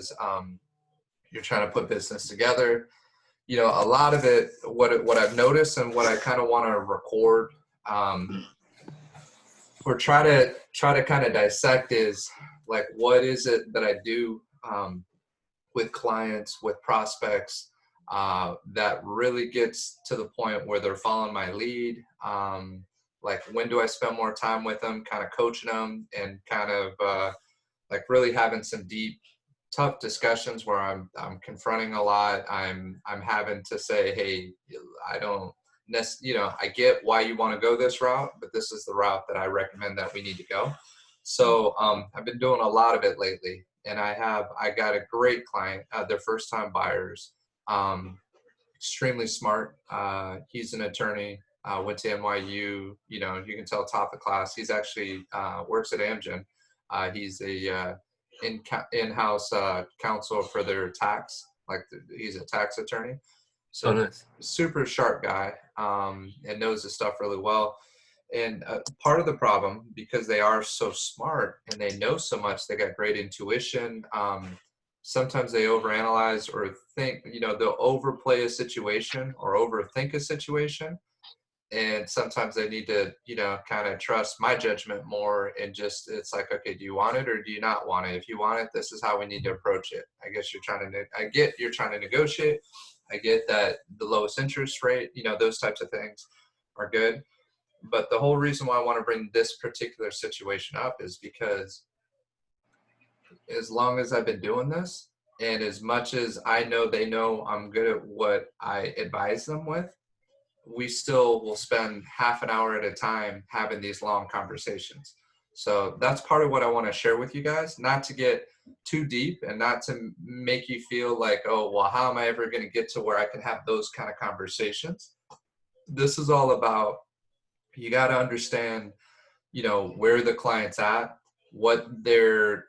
because you're trying to put business together. You know, a lot of it, what I've noticed and what I kind of want to record, or try to kind of dissect is like, what is it that I do with clients, with prospects, that really gets to the point where they're following my lead. Like, when do I spend more time with them, kind of coaching them, and kind of like really having some deep, tough discussions where I'm confronting a lot. I'm having to say, hey, I don't I get why you want to go this route, but this is the route that I recommend that we need to go. So I've been doing a lot of it lately, and I got a great client. They're first time buyers, extremely smart. He's an attorney, went to NYU, you know, you can tell top of class. He's actually works at Amgen. He's a in-house counsel for their tax, he's a tax attorney. So nice. Super sharp guy, and knows his stuff really well. And part of the problem, because they are so smart and they know so much, they got great intuition. Sometimes they overanalyze or think, you know, they'll overplay a situation or overthink a situation. And sometimes they need to, you know, kind of trust my judgment more, and just, it's like, okay, do you want it or do you not want it? If you want it, this is how we need to approach it. I guess I get you're trying to negotiate. I get that the lowest interest rate, you know, those types of things are good. But the whole reason why I want to bring this particular situation up is because as long as I've been doing this, and as much as I know they know I'm good at what I advise them with, we still will spend half an hour at a time having these long conversations. So that's part of what I want to share with you guys, not to get too deep and not to make you feel like, oh, well, how am I ever going to get to where I can have those kind of conversations? This is all about, you got to understand, you know, where the client's at, what their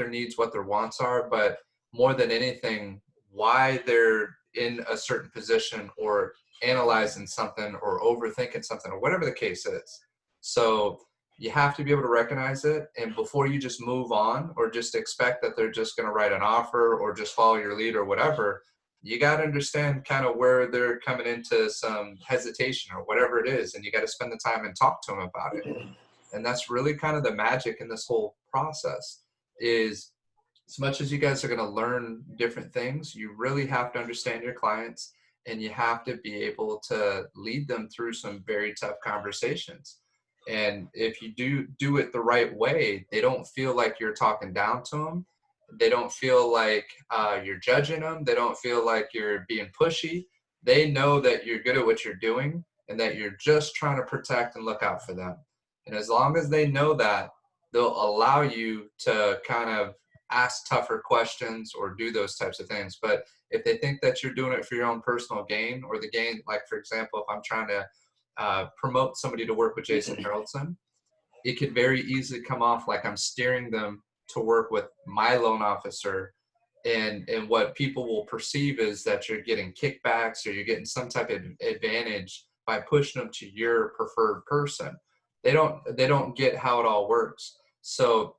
needs, what their wants are, but more than anything, why they're in a certain position, or analyzing something or overthinking something, or whatever the case is. So you have to be able to recognize it. And before you just move on or just expect that they're just going to write an offer or just follow your lead or whatever, you got to understand kind of where they're coming into some hesitation or whatever it is. And you got to spend the time and talk to them about it. And that's really kind of the magic in this whole process, is as much as you guys are going to learn different things, you really have to understand your clients, and you have to be able to lead them through some very tough conversations. And if you do it the right way, they don't feel like you're talking down to them. They don't feel like you're judging them. They don't feel like you're being pushy. They know that you're good at what you're doing and that you're just trying to protect and look out for them. And as long as they know that, they'll allow you to kind of ask tougher questions or do those types of things. But if they think that you're doing it for your own personal gain, or the gain, like, for example, if I'm trying to promote somebody to work with Jason Harrelson, it could very easily come off like I'm steering them to work with my loan officer. And what people will perceive is that you're getting kickbacks, or you're getting some type of advantage by pushing them to your preferred person. They don't get how it all works. So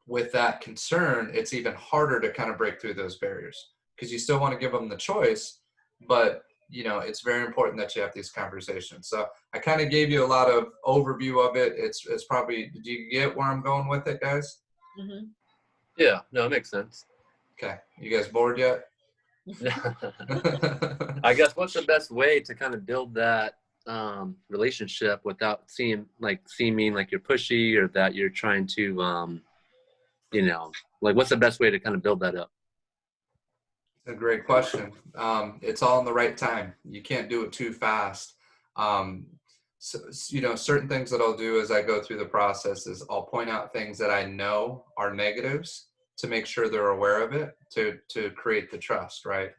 with that concern, it's even harder to kind of break through those barriers, because you still want to give them the choice, but you know, it's very important that you have these conversations. So I kind of gave you a lot of overview of it. It's probably, did you get where I'm going with it, guys? Mm-hmm. Yeah, no, it makes sense. Okay. You guys bored yet? I guess, what's the best way to kind of build that relationship without seeming like you're pushy, or that you're trying to, you know, like, what's the best way to kind of build that up? A great question. It's all in the right time. You can't do it too fast. So, you know, certain things that I'll do as I go through the process is I'll point out things that I know are negatives to make sure they're aware of it, to create the trust, right?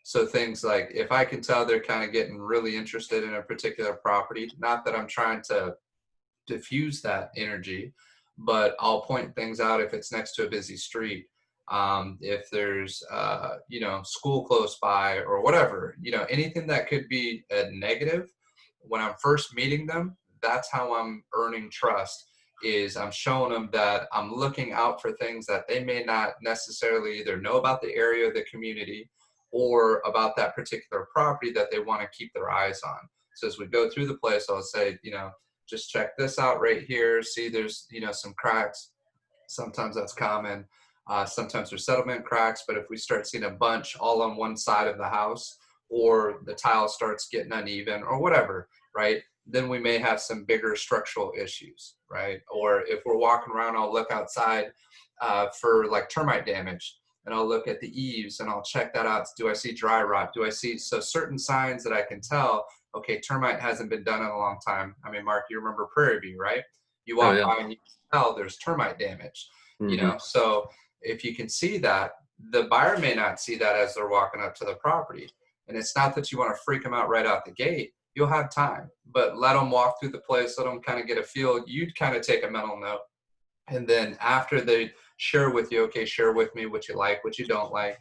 So things like, if I can tell they're kind of getting really interested in a particular property, not that I'm trying to diffuse that energy, but I'll point things out if it's next to a busy street. If there's, you know, school close by or whatever, you know, anything that could be a negative, when I'm first meeting them, that's how I'm earning trust. is I'm showing them that I'm looking out for things that they may not necessarily either know about the area, the community, or about that particular property that they want to keep their eyes on. So as we go through the place, I'll say, just check this out right here. See, there's, some cracks. Sometimes that's common. Sometimes there's settlement cracks, but if we start seeing a bunch all on one side of the house, or the tile starts getting uneven or whatever, right? Then we may have some bigger structural issues, right? Or if we're walking around, I'll look outside for like termite damage, and I'll look at the eaves and I'll check that out. Do I see dry rot? Do I see certain signs that I can tell, okay, termite hasn't been done in a long time. I mean, Mark, you remember Prairie View, right? You Oh walk yeah. by and you can tell there's termite damage, Hmm. So if you can see that, the buyer may not see that as they're walking up to the property. And it's not that you want to freak them out right out the gate. You'll have time, but let them walk through the place, let them kind of get a feel. You'd kind of take a mental note. And then after they share with you, okay, share with me what you like, what you don't like.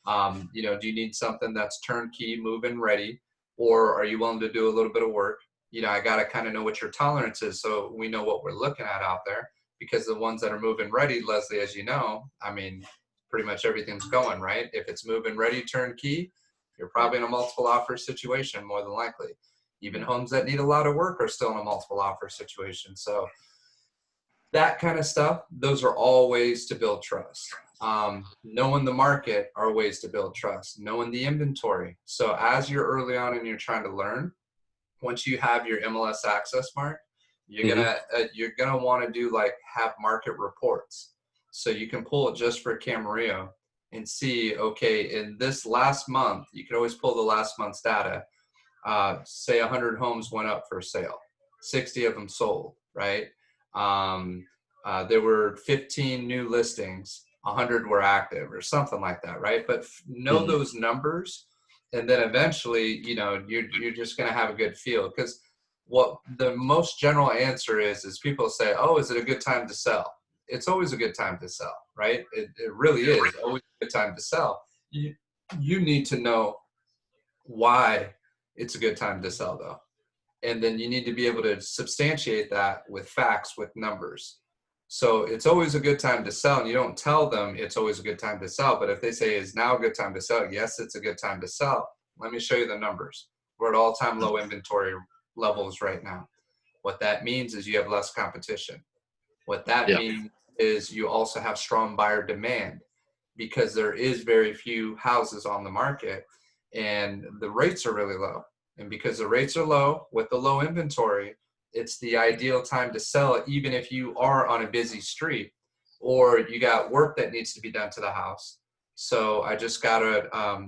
Do you need something that's turnkey, move-in ready, or are you willing to do a little bit of work? I got to kind of know what your tolerance is so we know what we're looking at out there, because the ones that are move-in ready, Leslie, as you know, I mean, pretty much everything's going, right? If it's move-in ready, turnkey, you're probably in a multiple offer situation more than likely. Even homes that need a lot of work are still in a multiple offer situation. So that kind of stuff, those are all ways to build trust. Knowing the market are ways to build trust, knowing the inventory. So as you're early on and you're trying to learn, once you have your MLS access, Mark, Hmm. you're gonna want to do like have market reports. So you can pull it just for Camarillo and see, okay, in this last month, you can always pull the last month's data. Say 100 homes went up for sale, 60 of them sold, right? Um, there were 15 new listings, 100 were active or something like that, right? But know Hmm. those numbers, and then eventually, you're just going to have a good feel. Because what the most general answer is people say, oh, is it a good time to sell? It's always a good time to sell, right? It really is always a good time to sell. You need to know why it's a good time to sell, though. And then you need to be able to substantiate that with facts, with numbers. So it's always a good time to sell, and you don't tell them it's always a good time to sell. But if they say, is now a good time to sell? Yes, it's a good time to sell. Let me show you the numbers. We're at all-time low inventory levels right now. What that means is you have less competition. What that Yeah. means is you also have strong buyer demand, because there is very few houses on the market and the rates are really low. And because the rates are low with the low inventory, it's the ideal time to sell it, even if you are on a busy street or you got work that needs to be done to the house. So I just got a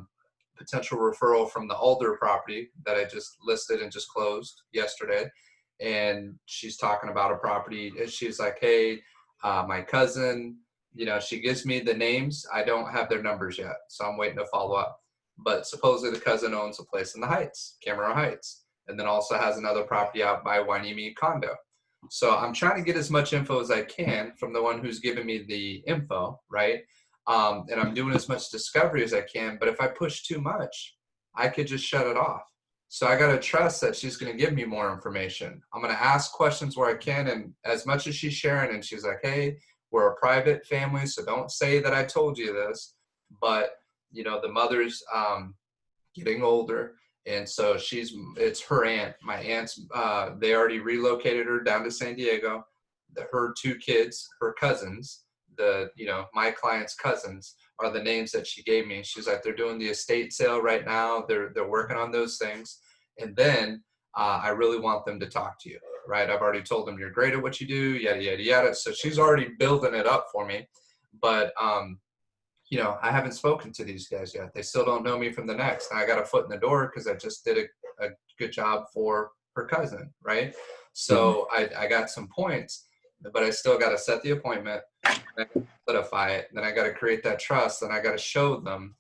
potential referral from the Alder property that I just listed and just closed yesterday. And she's talking about a property. And she's like, hey, my cousin, she gives me the names. I don't have their numbers yet, so I'm waiting to follow up. But supposedly the cousin owns a place in the Heights, Camarillo Heights, and then also has another property out by Wainimi Condo. So I'm trying to get as much info as I can from the one who's giving me the info, right? And I'm doing as much discovery as I can. But if I push too much, I could just shut it off. So I got to trust that she's going to give me more information. I'm going to ask questions where I can. And as much as she's sharing, and she's like, hey, we're a private family, so don't say that I told you this. But, the mother's getting older. And so it's her aunt. My aunt's, they already relocated her down to San Diego. Her two kids, her cousins, my client's cousins are the names that she gave me. She's like, they're doing the estate sale right now. They're working on those things. And then I really want them to talk to you, right? I've already told them you're great at what you do, yada, yada, yada. So she's already building it up for me. But, I haven't spoken to these guys yet. They still don't know me from the next. I got a foot in the door because I just did a good job for her cousin, right? Hmm. So I got some points, but I still got to set the appointment, solidify it. Then I got to create that trust, and I got to show them,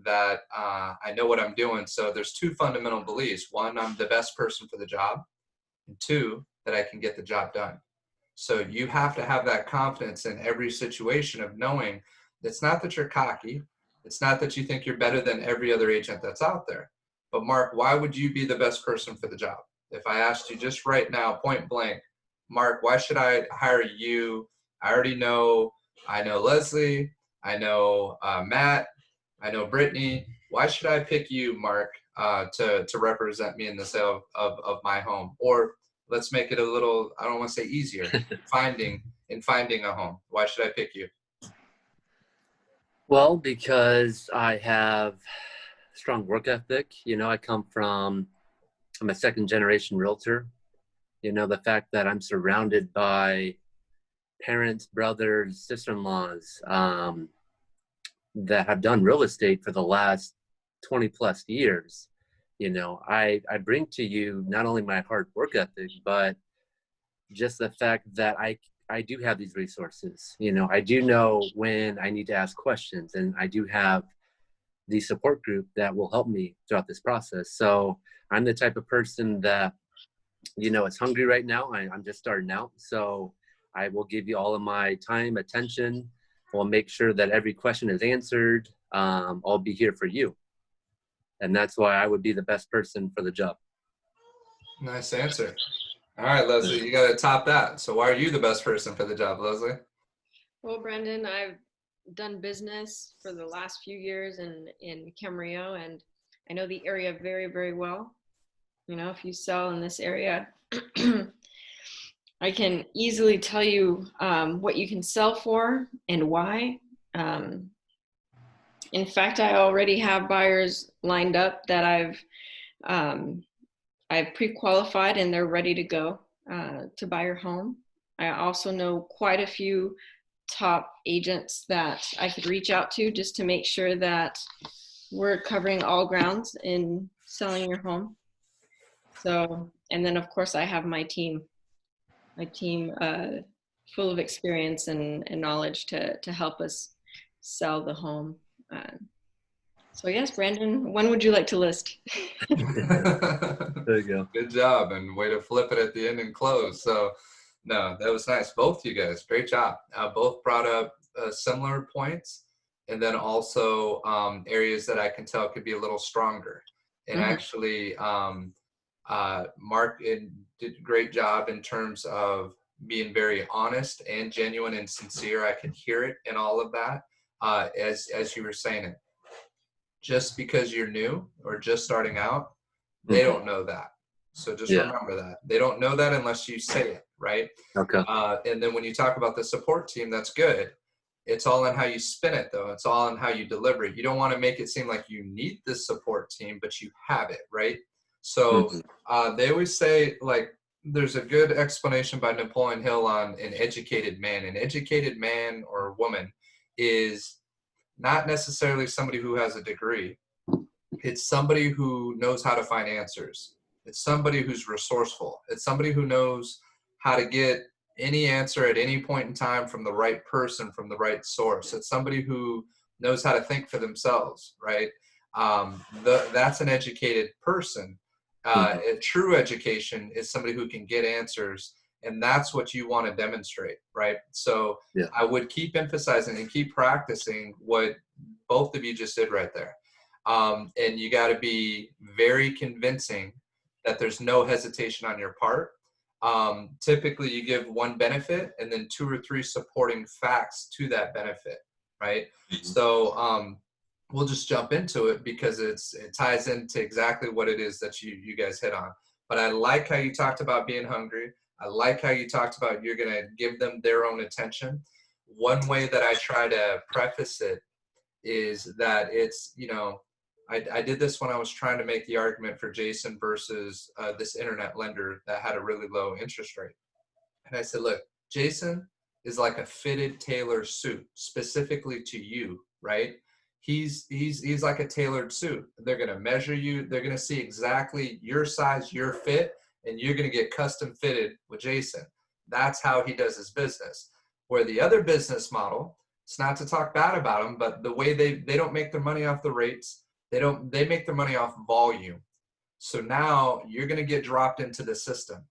that I know what I'm doing. So there's two fundamental beliefs. One, I'm the best person for the job, and two, that I can get the job done. So you have to have that confidence in every situation of knowing it's not that you're cocky. It's not that you think you're better than every other agent that's out there. But Mark, why would you be the best person for the job? If I asked you just right now, point blank, Mark, why should I hire you? I know Leslie, I know Matt, I know Brittany. Why should I pick you, Mark, to represent me in the sale of my home? Or let's make it a little, I don't want to say easier, finding a home. Why should I pick you? Well, because I have strong work ethic. I'm a second generation realtor. The fact that I'm surrounded by parents, brothers, sister-in-laws that have done real estate for the last 20 plus years. I bring to you not only my hard work ethic, but just the fact that I do have these resources. I do know when I need to ask questions, and I do have the support group that will help me throughout this process. So I'm the type of person that, is hungry right now. I'm just starting out. So I will give you all of my time, attention. We'll make sure that every question is answered. I'll be here for you. And that's why I would be the best person for the job. Nice answer. All right, Leslie, you got to top that. So why are you the best person for the job, Leslie? Well, Brendan, I've done business for the last few years in Camarillo, and I know the area very, very well. If you sell in this area, I can easily tell you what you can sell for and why. In fact, I already have buyers lined up that I've pre-qualified and they're ready to go to buy your home. I also know quite a few top agents that I could reach out to just to make sure that we're covering all grounds in selling your home. So, and then of course I have my team full of experience and knowledge to help us sell the home. So yes, Brandon, when would you like to list? There you go. Good job, and way to flip it at the end and close. So, no, that was nice. Both you guys, great job. Both brought up similar points, and then also areas that I can tell could be a little stronger. And actually, Mark did a great job in terms of being very honest and genuine and sincere. I could hear it in all of that as you were saying it. Just because you're new or just starting out, they don't know that. So just remember that. They don't know that unless you say it, right? Okay. And then when you talk about the support team, that's good. It's all in how you spin it, though. It's all in how you deliver it. You don't want to make it seem like you need this support team, but you have it, right? So they always say, like, there's a good explanation by Napoleon Hill on an educated man. An educated man or woman is not necessarily somebody who has a degree. It's somebody who knows how to find answers. It's somebody who's resourceful. It's somebody who knows how to get any answer at any point in time from the right person, from the right source. It's somebody who knows how to think for themselves, right? That's an educated person. A true education is somebody who can get answers, and that's what you want to demonstrate, right? So I would keep emphasizing and keep practicing what both of you just did right there. And you got to be very convincing that there's no hesitation on your part. Typically, you give one benefit and then 2 or 3 supporting facts to that benefit, right? So we'll just jump into it because it ties into exactly what it is that you guys hit on. But I like how you talked about being hungry. I like how you talked about you're going to give them their own attention. One way that I try to preface it is that it's, I did this when I was trying to make the argument for Jason versus this internet lender that had a really low interest rate. And I said, look, Jason is like a fitted tailor suit specifically to you, right? He's like a tailored suit. They're going to measure you. They're going to see exactly your size, your fit, and you're going to get custom fitted with Jason. That's how he does his business. Where the other business model, it's not to talk bad about them, but the way they don't make their money off the rates. They make their money off volume. So now you're going to get dropped into the system.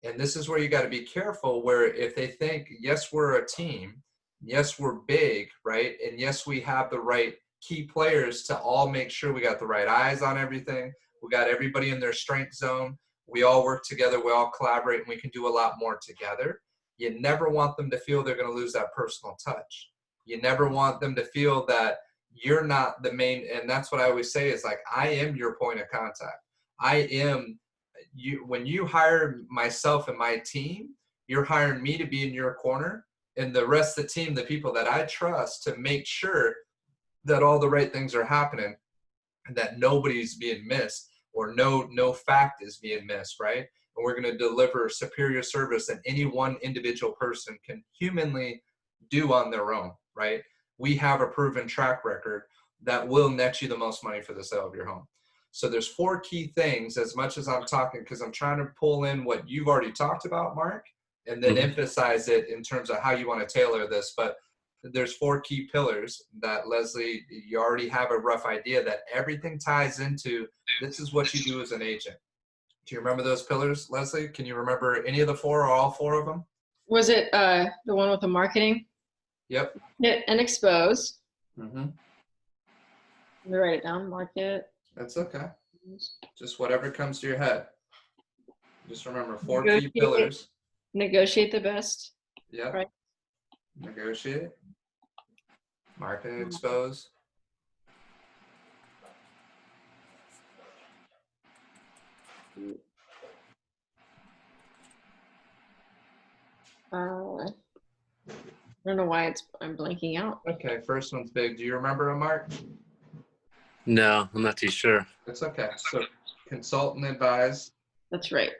And this is where you got to be careful, where if they think, yes, we're a team, yes, we're big, right? And yes, we have the right key players to all make sure we got the right eyes on everything. We got everybody in their strength zone. We all work together, we all collaborate, and we can do a lot more together. You never want them to feel they're going to lose that personal touch. You never want them to feel that you're not the main, and that's what I always say is like, I am your point of contact. I am you. When you hire myself and my team, you're hiring me to be in your corner, and the rest of the team, the people that I trust, to make sure that all the right things are happening and that nobody's being missed, or no fact is being missed, right? And we're going to deliver superior service than any one individual person can humanly do on their own, right? We have a proven track record that will net you the most money for the sale of your home. So there's 4 key things, as much as I'm talking, because I'm trying to pull in what you've already talked about, Mark, and then emphasize it in terms of how you want to tailor this. But there's 4 key pillars that, Leslie, you already have a rough idea that everything ties into. This is what you do as an agent. Do you remember those pillars, Leslie? Can you remember any of the 4 or all 4 of them? Was it the one with the marketing? Yep. Hit and expose. Mm-hmm. Let me write it down. Market. That's okay. Just whatever comes to your head. Just remember 4 key pillars. Negotiate the best. Yep. Right. Negotiate. Market and expose. I don't know why I'm blanking out. Okay, first one's big. Do you remember a Mark? No, I'm not too sure. That's okay. So consult and advise, That's right.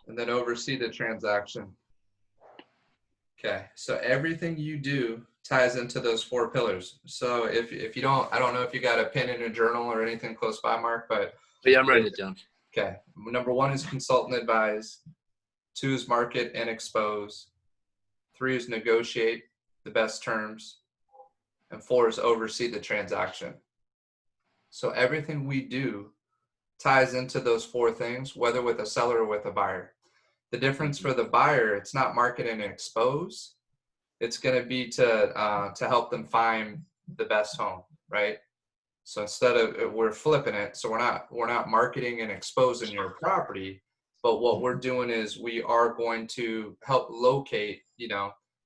and then oversee the transaction. Okay, so everything you do ties into those 4 pillars. So if you don't, I don't know if you got a pen and a journal or anything close by, Mark, but Yeah, I'm writing it down. okay. Number 1 is consult and advise. 2 is market and expose. 3 is negotiate the best terms. And 4 is oversee the transaction. So everything we do ties into those 4 things, whether with a seller or with a buyer. The difference for the buyer, it's not market and expose. It's going to be to help them find the best home, right? So instead of, we're flipping it, so we're not marketing and exposing your property, but what we're doing is we are going to help locate,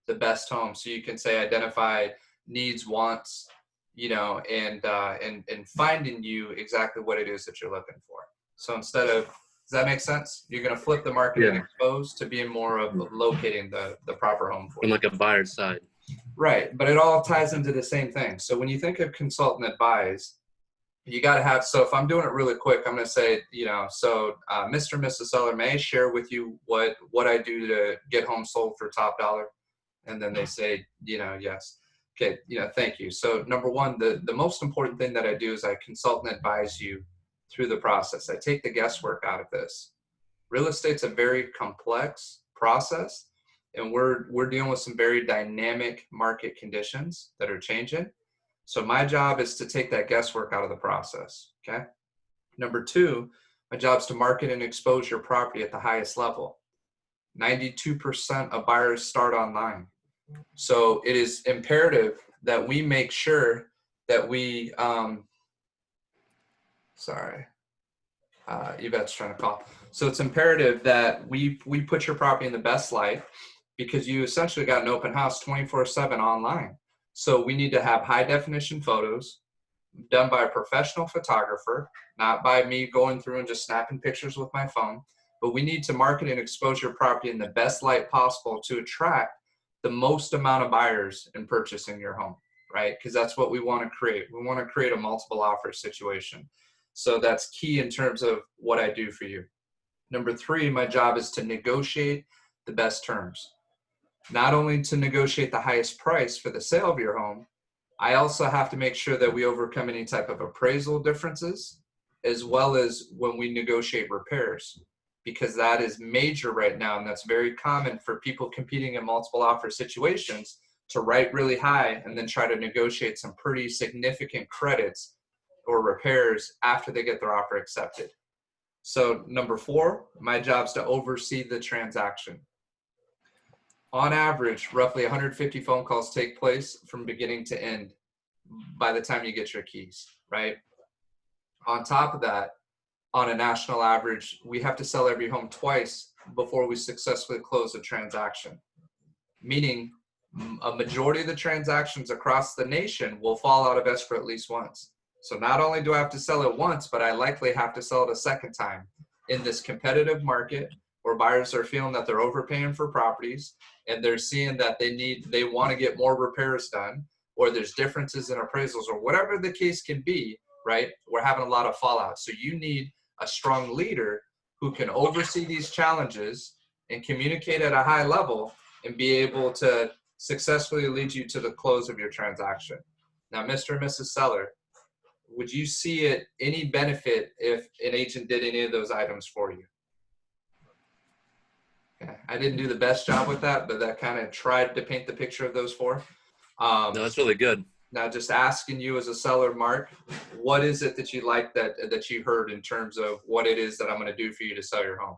the best home. So you can say identify needs, wants, and finding you exactly what it is that you're looking for. So instead of, does that make sense? You're going to flip the market and expose to being more of locating the proper home for you. From like a buyer's side. Right, but it all ties into the same thing. So when you think of consult and advise, you got to have, so if I'm doing it really quick, I'm going to say, Mr. and Mrs. Seller, may I share with you what I do to get homes sold for top dollar? And then they say, yes. Okay, thank you. So number 1, the most important thing that I do is I consult and advise you through the process. I take the guesswork out of this. Real estate's a very complex process, and we're dealing with some very dynamic market conditions that are changing. So my job is to take that guesswork out of the process, okay? Number 2, my job is to market and expose your property at the highest level. 92% of buyers start online. So it is imperative that we make sure that we, Yvette's trying to call. So it's imperative that we put your property in the best light, because you essentially got an open house 24/7 online. So we need to have high definition photos done by a professional photographer, not by me going through and just snapping pictures with my phone. But we need to market and expose your property in the best light possible to attract the most amount of buyers in purchasing your home, right? Because that's what we want to create. We want to create a multiple offer situation. So that's key in terms of what I do for you. Number 3, my job is to negotiate the best terms. Not only to negotiate the highest price for the sale of your home, I also have to make sure that we overcome any type of appraisal differences, as well as when we negotiate repairs, because that is major right now, and that's very common for people competing in multiple offer situations to write really high and then try to negotiate some pretty significant credits or repairs after they get their offer accepted. So number 4, my job is to oversee the transaction. On average, roughly 150 phone calls take place from beginning to end by the time you get your keys, right? On top of that, on a national average, we have to sell every home twice before we successfully close a transaction, meaning a majority of the transactions across the nation will fall out of escrow at least once. So not only do I have to sell it once, but I likely have to sell it a second time in this competitive market where buyers are feeling that they're overpaying for properties and they're seeing that they want to get more repairs done, or there's differences in appraisals or whatever the case can be, right? We're having a lot of fallout. So you need a strong leader who can oversee these challenges and communicate at a high level and be able to successfully lead you to the close of your transaction. Now, Mr. and Mrs. Seller, would you see it any benefit if an agent did any of those items for you? Okay. I didn't do the best job with that, but that kind of tried to paint the picture of those four. No, that's really good. Now, just asking you as a seller, Mark, what is it that you like that you heard in terms of what it is that I'm going to do for you to sell your home?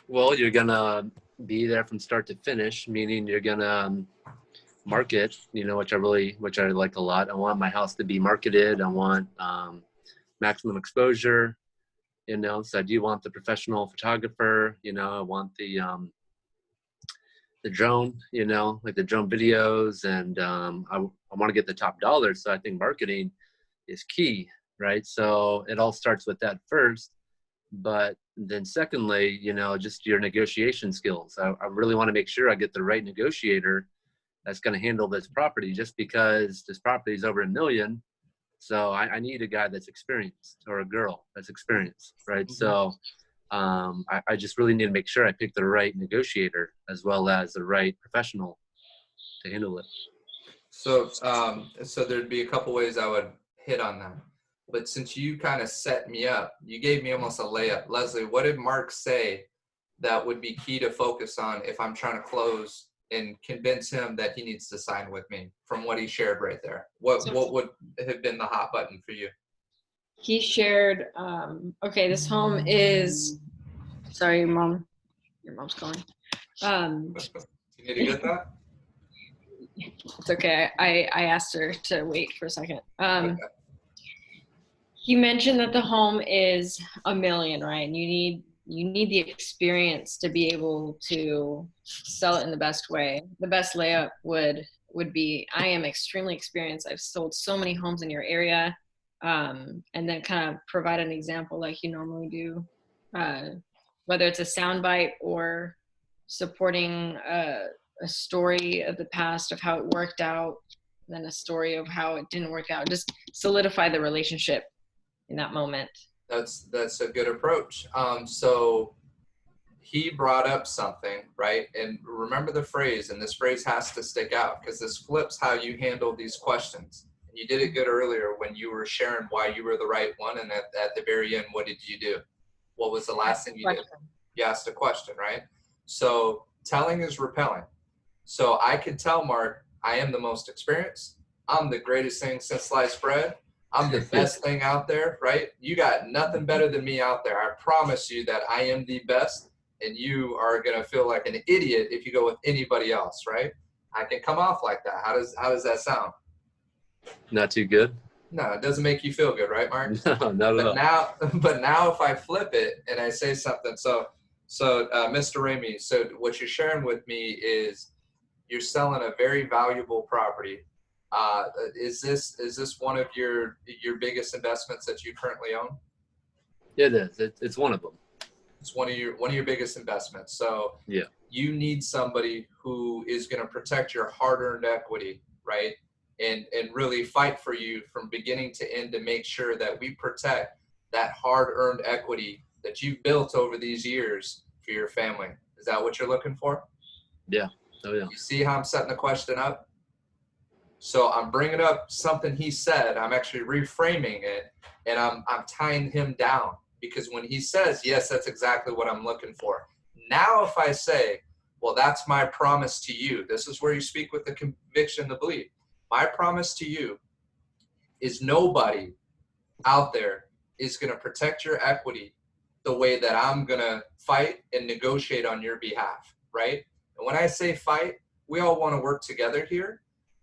Well, you're gonna be there from start to finish, meaning you're gonna market, which I like a lot. I want my house to be marketed. I want maximum exposure, so I do want the professional photographer, I want the drone, like the drone videos, and I want to get the top dollar. So I think marketing is key, right? So it all starts with that first. But then secondly, just your negotiation skills. I really want to make sure I get the right negotiator that's going to handle this property, just because this property is over $1 million. So I need a guy that's experienced, or a girl that's experienced, right? Mm-hmm. So I just really need to make sure I pick the right negotiator as well as the right professional to handle it. So there'd be a couple ways I would hit on that. But since you kind of set me up, you gave me almost a layup. Leslie, what did Mark say that would be key to focus on if I'm trying to close and convince him that he needs to sign with me from what he shared right there? What would have been the hot button for you? He shared, okay, this home is, sorry, your mom's calling. You need to get that? It's okay. I asked her to wait for a second. Okay. He mentioned that the home is $1 million, right? And you need the experience to be able to sell it in the best way. The best layup would be, I am extremely experienced. I've sold so many homes in your area, and then kind of provide an example like you normally do, whether it's a soundbite or supporting a story of the past of how it worked out, then a story of how it didn't work out. Just solidify the relationship in that moment. That's a good approach. So he brought up something, right? And remember the phrase, and this phrase has to stick out because this flips how you handle these questions. And you did it good earlier when you were sharing why you were the right one, and at the very end, what did you do? What was the last thing you did? You asked a question, right? So telling is repelling. So I could tell Mark, I am the most experienced. I'm the greatest thing since sliced bread. I'm the best thing out there, right? You got nothing better than me out there. I promise you that I am the best, and you are going to feel like an idiot if you go with anybody else, right? I can come off like that. How does that sound? Not too good. No, it doesn't make you feel good, right, Mark? No, not at all. But now if I flip it and I say something, so Mr. Ramey, so what you're sharing with me is you're selling a very valuable property. Is this one of your biggest investments that you currently own? It is. It's one of them. It's one of your biggest investments. So yeah, you need somebody who is going to protect your hard-earned equity, right? And really fight for you from beginning to end to make sure that we protect that hard-earned equity that you've built over these years for your family. Is that what you're looking for? Yeah. Oh yeah. You see how I'm setting the question up? So I'm bringing up something he said. I'm actually reframing it, and I'm tying him down, because when he says, yes, that's exactly what I'm looking for. Now, if I say, well, that's my promise to you. This is where you speak with the conviction, the belief. My promise to you is nobody out there is going to protect your equity the way that I'm going to fight and negotiate on your behalf, right? And when I say fight, we all want to work together here.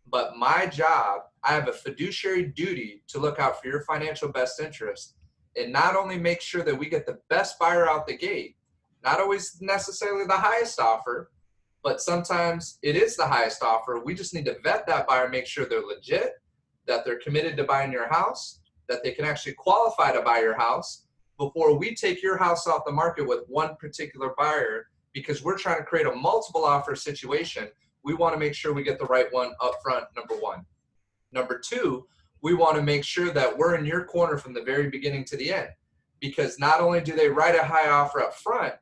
But my job, I have a fiduciary duty to look out for your financial best interest. and not only make sure that we get the best buyer out the gate, not always necessarily the highest offer, but sometimes it is the highest offer. We just need to vet that buyer, make sure they're legit, that they're committed to buying your house, that they can actually qualify to buy your house before we take your house off the market with one particular buyer, because we're trying to create a multiple offer situation. We want to make sure we get the right one up front, number one. Number two, we want to make sure that we're in your corner from the very beginning to the end, because not only do they write a high offer up front,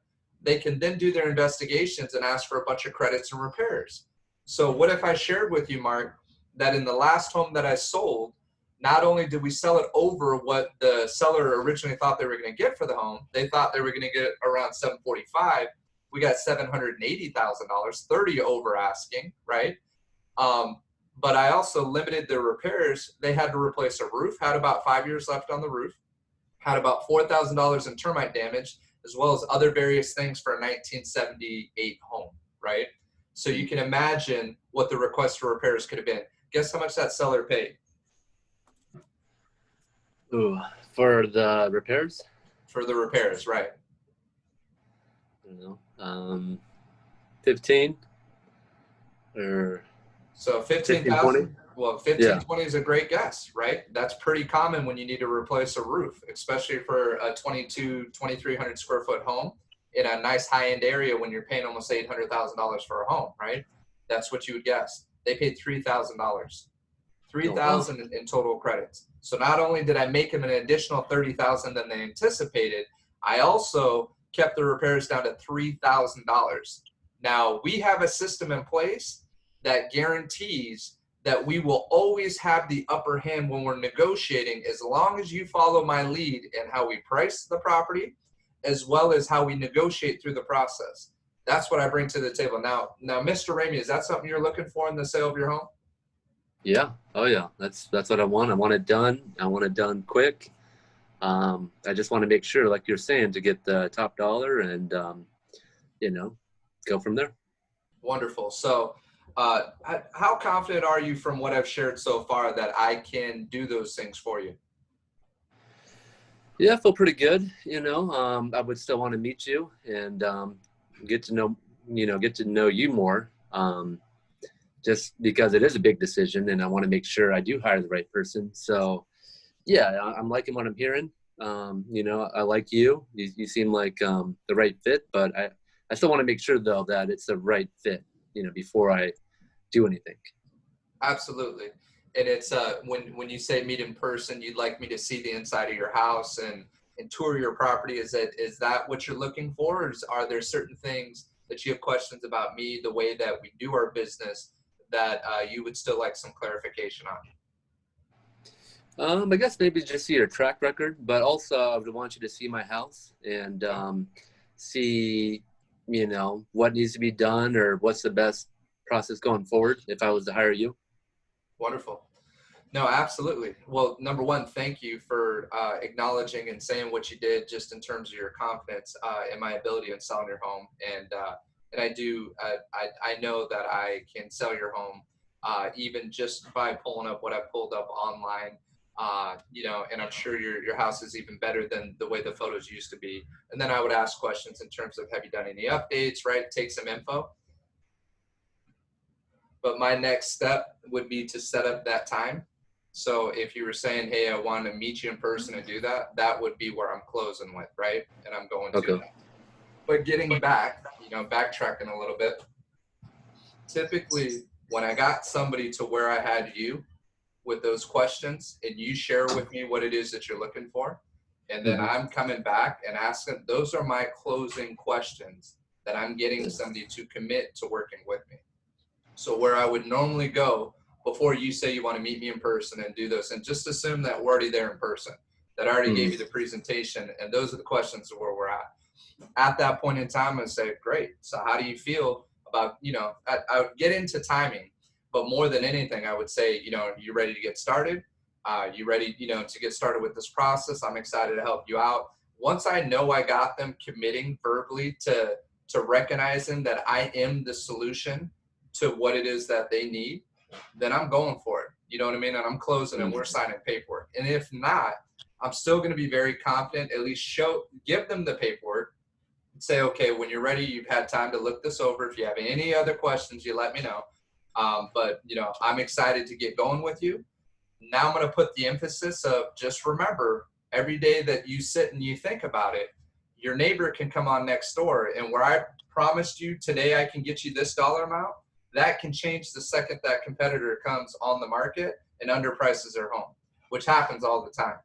they can then do their investigations and ask for a bunch of credits and repairs. So what if I shared with you, Mark, that in the last home that I sold, not only did we sell it over what the seller originally thought they were going to get for the home, they thought they were going to get around $745,000. We got $780,000, 30 over asking, right? But I also limited their repairs. They had to replace a roof, had about 5 years left on the roof, had about $4,000 in termite damage, as well as other various things for a 1978 home, right? So you can imagine what the request for repairs could have been. Guess how much that seller paid? Ooh, for the repairs? For the repairs, right. I don't know. 15 or so 15, 15,000. Well, 15, yeah. 20 is a great guess, right? That's pretty common when you need to replace a roof, especially for a 2,300 square foot home in a nice high-end area when you're paying almost $800,000 for a home, right? That's what you would guess. They paid $3,000. $3,000 in total credits. So not only did I make them an additional $30,000 than they anticipated, I also kept the repairs down to $3,000. Now we have a system in place that guarantees that we will always have the upper hand when we're negotiating, as long as you follow my lead in how we price the property, as well as how we negotiate through the process. That's what I bring to the table. Now, Mr. Ramey, is that something you're looking for in the sale of your home? Yeah. Oh yeah. That's what I want. I want it done. I want it done quick. I just want to make sure, like you're saying, to get the top dollar and, go from there. Wonderful. So how confident are you from what I've shared so far that I can do those things for you? Yeah, I feel pretty good. I would still want to meet you and get to know you more. Just because it is a big decision and I want to make sure I do hire the right person. So yeah, I'm liking what I'm hearing. I like you. You seem like the right fit, but I still want to make sure though that it's the right fit, before I do anything. Absolutely. And it's when you say meet in person, you'd like me to see the inside of your house and tour your property. Is that what you're looking for? Or are there certain things that you have questions about me, the way that we do our business, that you would still like some clarification on? I guess maybe just see your track record, but also I would want you to see my house and see, what needs to be done or what's the best process going forward if I was to hire you. Wonderful. No, absolutely. Well, number one, thank you for acknowledging and saying what you did, just in terms of your confidence in my ability in selling your home. And I know that I can sell your home even just by pulling up what I pulled up online. And I'm sure your house is even better than the way the photos used to be. And then I would ask questions in terms of, have you done any updates, right? Take some info. But my next step would be to set up that time. So if you were saying, hey, I want to meet you in person and do that, that would be where I'm closing with, right? And I'm going to that. But getting back, backtracking a little bit, typically when I got somebody to where I had you with those questions and you share with me what it is that you're looking for, and then I'm coming back and asking, those are my closing questions that I'm getting somebody to commit to working with me. So where I would normally go before you say you want to meet me in person and do this, and just assume that we're already there in person, that I already gave you the presentation, and those are the questions of where we're at. At that point in time, I say, great. So how do you feel about, I would get into timing, but more than anything, I would say, you ready to get started? You ready, to get started with this process? I'm excited to help you out. Once I know I got them committing verbally to recognizing that I am the solution to what it is that they need, then I'm going for it. You know what I mean? And I'm closing and we're signing paperwork. And if not, I'm still going to be very confident, at least give them the paperwork and say, okay, when you're ready, you've had time to look this over. If you have any other questions, you let me know. But, you know, I'm excited to get going with you. Now I'm going to put the emphasis of just remember every day that you sit and you think about it, your neighbor can come on next door, and where I promised you today I can get you this dollar amount, that can change the second that competitor comes on the market and underprices their home, which happens all the time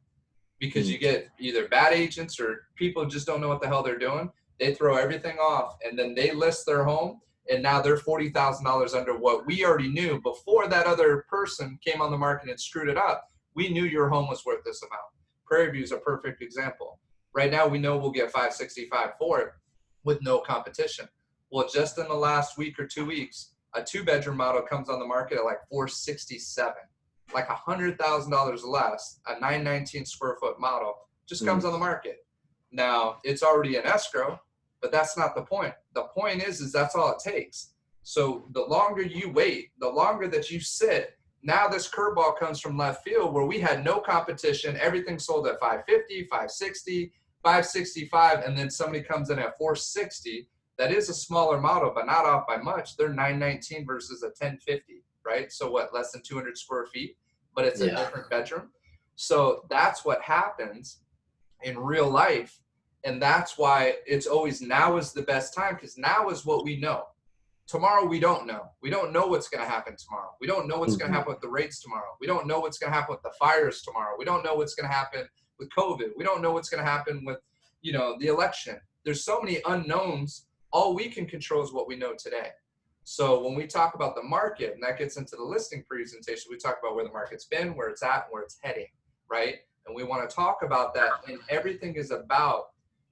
because you get either bad agents or people just don't know what the hell they're doing. They throw everything off and then they list their home, and now they're $40,000 under what we already knew before that other person came on the market and screwed it up. We knew your home was worth this amount. Prairie View is a perfect example. Right now, we know we'll get 565 for it with no competition. Well, just in the last week or 2 weeks, a 2-bedroom model comes on the market at like 467, like $100,000 less. A 919 square foot model just comes on the market. Now it's already in escrow, but that's not the point. The point is that's all it takes. So the longer you wait, the longer that you sit, now this curveball comes from left field where we had no competition. Everything sold at 550, 560, 565, and then somebody comes in at 460. That is a smaller model, but not off by much. They're 919 versus a 1050, right? So what, less than 200 square feet, but it's a different bedroom. So that's what happens in real life. And that's why it's always now is the best time, because now is what we know. Tomorrow, we don't know. We don't know what's going to happen tomorrow. We don't know what's going to happen with the rates tomorrow. We don't know what's going to happen with the fires tomorrow. We don't know what's going to happen with COVID. We don't know what's going to happen with, you know, the election. There's so many unknowns. All we can control is what we know today. So when we talk about the market, and that gets into the listing presentation, we talk about where the market's been, where it's at, and where it's heading, right? And we want to talk about that. And everything is about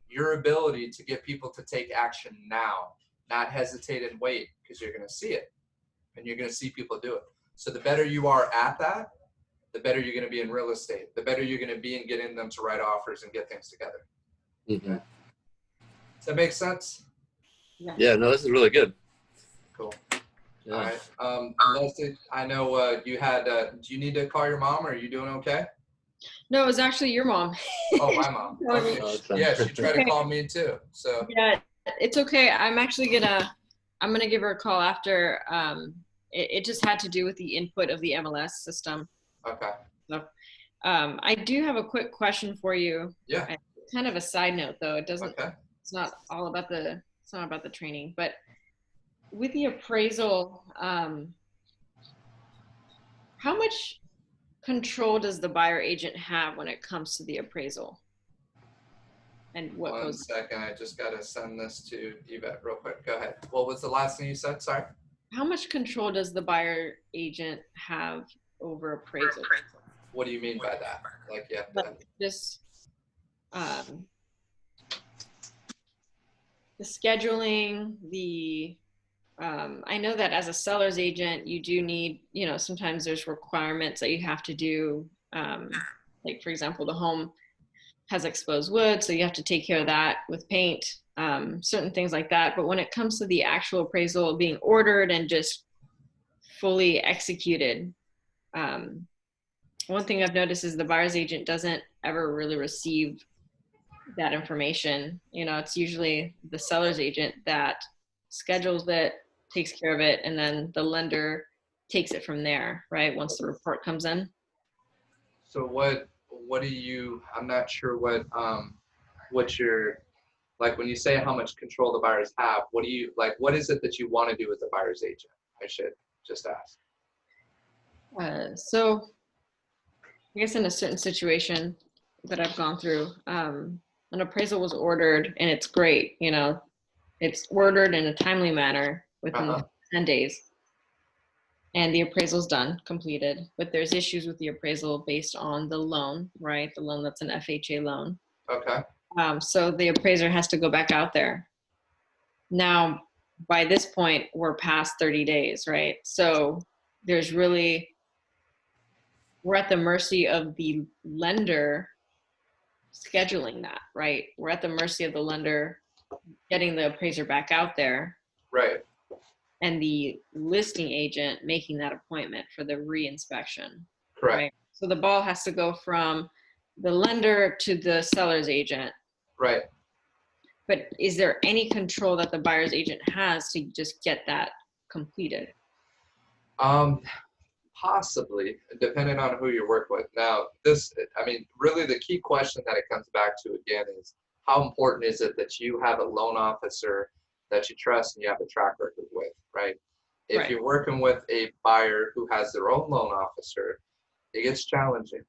your ability to get people to take action now. Not hesitate and wait, because you're going to see it and you're going to see people do it. So the better you are at that, the better you're going to be in real estate, the better you're going to be in getting them to write offers and get things together. Okay. Does that make sense? Yeah, no, this is really good. Cool. Yeah. All right. Leslie, I know you had, do you need to call your mom, or are you doing okay? No, it was actually your mom. Oh, my mom. Okay. Yeah, she tried to call me too. So yeah, it's okay. I'm gonna give her a call after. It just had to do with the input of the MLS system. Okay. So, I do have a quick question for you. Yeah. It's kind of a side note, though. It doesn't. Okay. It's not all about the. It's not about the training, but with the appraisal, how much control does the buyer agent have when it comes to the appraisal? And what One goes? second, I just got to send this to Yvette real quick. Go ahead. What was the last thing you said? Sorry. How much control does the buyer agent have over appraisal? What do you mean by that? Like, yeah. Just the scheduling, I know that as a seller's agent, you do need, you know, sometimes there's requirements that you have to do. Like, for example, the home has exposed wood, so you have to take care of that with paint, certain things like that. But when it comes to the actual appraisal being ordered and just fully executed, one thing I've noticed is the buyer's agent doesn't ever really receive that information. You know, it's usually the seller's agent that schedules it, takes care of it, and then the lender takes it from there, right? Once the report comes in. So what do you, I'm not sure what you're, like when you say how much control the buyers have, what do you, like, what is it that you want to do with the buyer's agent? I should just ask. So I guess in a certain situation that I've gone through, an appraisal was ordered and it's great. You know, it's ordered in a timely manner within 10 days. And the appraisal's done, completed, but there's issues with the appraisal based on the loan, right? The loan that's an FHA loan. Okay. So the appraiser has to go back out there. Now, by this point, we're past 30 days, right? So there's really, we're at the mercy of the lender scheduling that, right? We're at the mercy of the lender getting the appraiser back out there. Right. And the listing agent making that appointment for the re-inspection. Correct. Right? So the ball has to go from the lender to the seller's agent. Right. But is there any control that the buyer's agent has to just get that completed? Possibly, depending on who you work with. Now, this, I mean, really the key question that it comes back to again is how important is it that you have a loan officer that you trust and you have a track record with, right? If Right. you're working with a buyer who has their own loan officer, it gets challenging.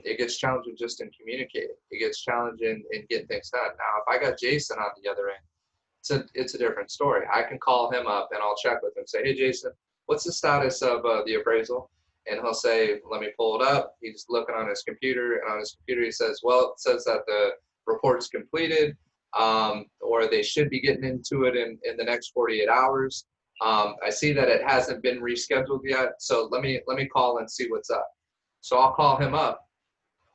It gets challenging just in communicating. It gets challenging in getting things done. Now, if I got Jason on the other end, it's a different story. I can call him up and I'll check with him, say, hey, Jason, what's the status of the appraisal? And he'll say, let me pull it up. He's looking on his computer, and on his computer he says, well, it says that the report's completed, or they should be getting into it in the next 48 hours. I see that it hasn't been rescheduled yet, so let me call and see what's up. So I'll call him up.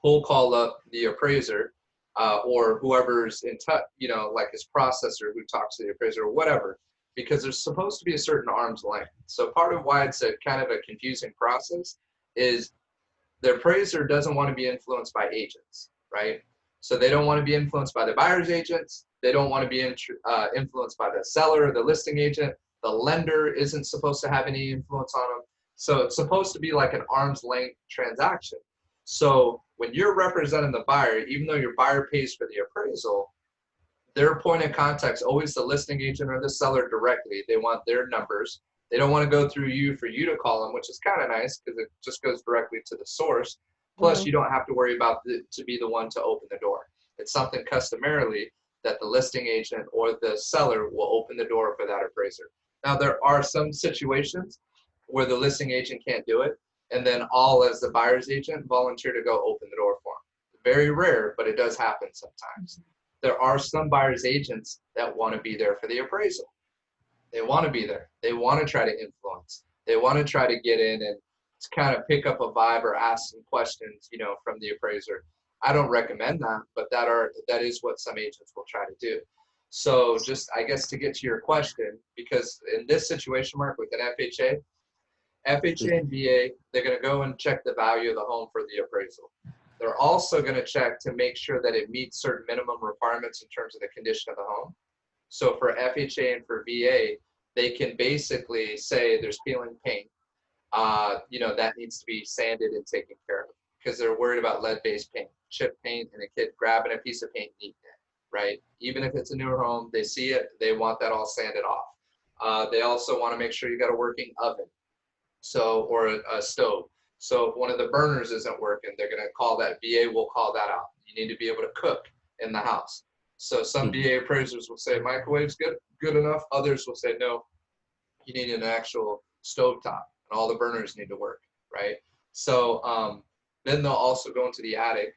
He'll call up the appraiser, or whoever's in touch, you know, like his processor who talks to the appraiser or whatever, because there's supposed to be a certain arm's length. So part of why it's a kind of a confusing process is the appraiser doesn't want to be influenced by agents, right? So they don't want to be influenced by the buyer's agents. They don't want to be influenced by the seller or the listing agent. The lender isn't supposed to have any influence on them. So it's supposed to be like an arm's length transaction. So when you're representing the buyer, even though your buyer pays for the appraisal, their point of contact is always the listing agent or the seller directly. They want their numbers. They don't want to go through you for you to call them, which is kind of nice because it just goes directly to the source. Plus, you don't have to worry about to be the one to open the door. It's something customarily that the listing agent or the seller will open the door for that appraiser. Now, there are some situations where the listing agent can't do it, and then I'll, as the buyer's agent, volunteer to go open the door for them. Very rare, but it does happen sometimes. There are some buyer's agents that want to be there for the appraisal. They want to be there. They want to try to influence. They want to try to get in and to kind of pick up a vibe or ask some questions, you know, from the appraiser. I don't recommend that, but that is what some agents will try to do. So just, I guess, to get to your question, because in this situation, Mark, with an FHA and VA, they're going to go and check the value of the home for the appraisal. They're also going to check to make sure that it meets certain minimum requirements in terms of the condition of the home. So for FHA and for VA, they can basically say there's peeling paint. You know, that needs to be sanded and taken care of because they're worried about lead-based paint, chip paint, and a kid grabbing a piece of paint and eating it, right? Even if it's a newer home, they see it, they want that all sanded off. They also want to make sure you got a working oven, so, or a stove. So if one of the burners isn't working, they're going to call that, VA will call that out. You need to be able to cook in the house. So some VA appraisers will say microwave's good enough. Others will say, no, you need an actual stove top and all the burners need to work, right? So then they'll also go into the attic,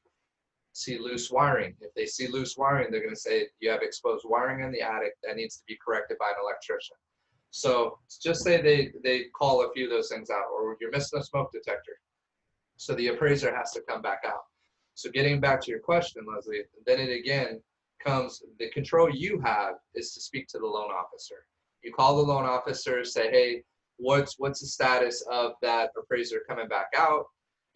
see loose wiring. If they see loose wiring, they're going to say you have exposed wiring in the attic that needs to be corrected by an electrician. So just say they call a few of those things out, or you're missing a smoke detector. So the appraiser has to come back out. So getting back to your question, Leslie, then it again comes, the control you have is to speak to the loan officer. You call the loan officer, say, hey, what's the status of that appraiser coming back out,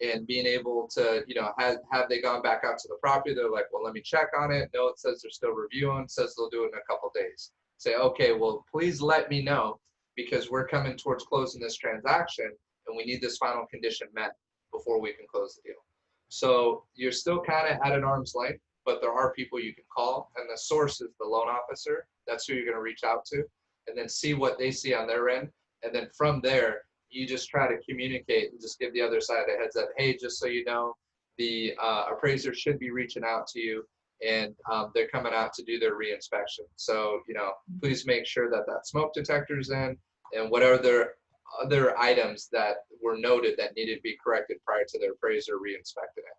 and being able to, you know, have they gone back out to the property? They're like, well, let me check on it. No, it says they're still reviewing, it says they'll do it in a couple days. Say, okay, well, please let me know because we're coming towards closing this transaction and we need this final condition met before we can close the deal. So you're still kind of at an arm's length, but there are people you can call, and the source is the loan officer. That's who you're going to reach out to, and then see what they see on their end. And then from there, you just try to communicate and just give the other side a heads up. Hey, just so you know, the appraiser should be reaching out to you, and they're coming out to do their reinspection. So, you know, please make sure that that smoke detector's in, and whatever other items that were noted that needed to be corrected prior to their appraiser reinspecting it.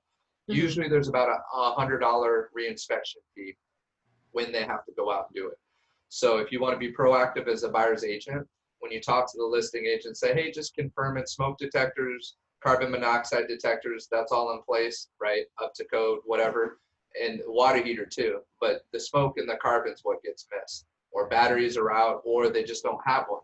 Usually there's about a $100 reinspection fee when they have to go out and do it. So if you want to be proactive as a buyer's agent, when you talk to the listing agent, say, hey, just confirm it, smoke detectors, carbon monoxide detectors, that's all in place, right? Up to code, whatever. And water heater too, but the smoke and the carbon's what gets missed, or batteries are out, or they just don't have one.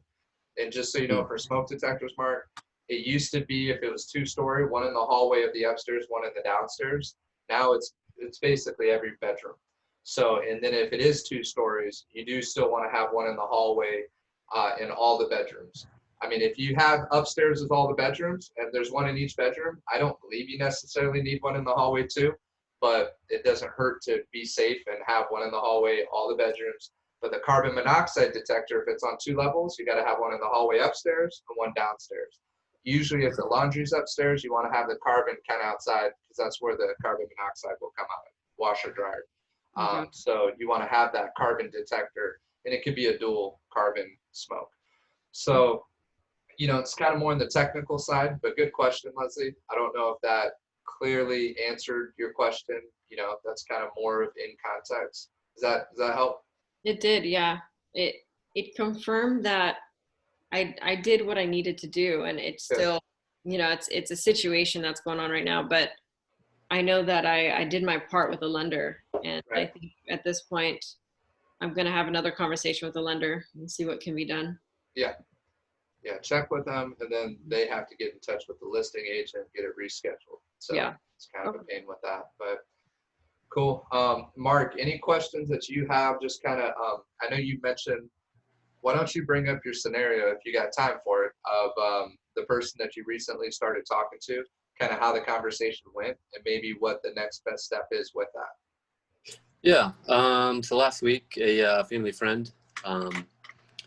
And just so you know, for smoke detectors, Mark, it used to be if it was two-story, one in the hallway of the upstairs, one in the downstairs. Now it's basically every bedroom. So, and then if it is 2 stories, you do still want to have one in the hallway in all the bedrooms. I mean, if you have upstairs with all the bedrooms and there's one in each bedroom, I don't believe you necessarily need one in the hallway too, but it doesn't hurt to be safe and have one in the hallway, all the bedrooms. But the carbon monoxide detector, if it's on 2 levels, you got to have one in the hallway upstairs and one downstairs. Usually if the laundry's upstairs, you want to have the carbon kind of outside because that's where the carbon monoxide will come out, washer dryer. Okay. So you want to have that carbon detector, and it could be a dual carbon smoke. So, it's kind of more on the technical side, but good question, Leslie. I don't know if that clearly answered your question. That's kind of more of in context. Does that help? It did, yeah. It confirmed that I did what I needed to do, and it's Good. still, it's a situation that's going on right now, but I know that I did my part with the lender, and I Right. think at this point I'm going to have another conversation with the lender and see what can be done. Yeah. Yeah. Check with them, and then they have to get in touch with the listing agent, get it rescheduled. So Yeah. it's kind of a pain with that, but cool. Mark, any questions that you have? Just kind of, I know you mentioned. Why don't you bring up your scenario if you got time for it of the person that you recently started talking to, kind of how the conversation went, and maybe what the next best step is with that. Yeah. So last week, a family friend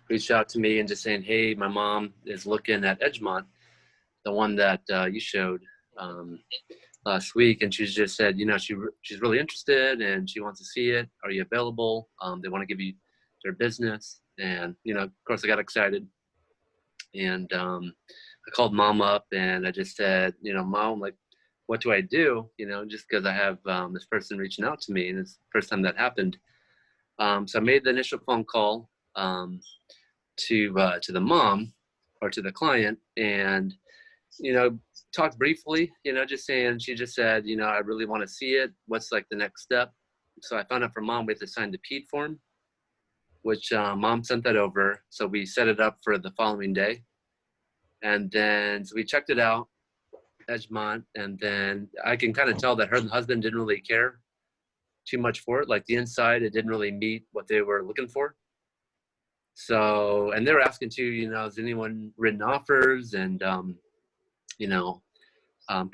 reached out to me and just saying, "Hey, my mom is looking at Edgemont, the one that you showed last week, and she's just said, she's really interested and she wants to see it. Are you available? They want to give you their business." And of course, I got excited, and I called mom up and I just said, "Mom, like, what do I do? Just because I have this person reaching out to me, and it's the first time that happened." So I made the initial phone call to the mom or to the client, and talked briefly. Just saying, she just said, "I really want to see it. What's like the next step?" So I found out from mom we have to sign the PED form, which mom sent that over. So we set it up for the following day, and then so we checked it out, Edgemont, and then I can kind of tell that her husband didn't really care too much for it. Like the inside, it didn't really meet what they were looking for. So, and they were asking too, has anyone written offers, and kind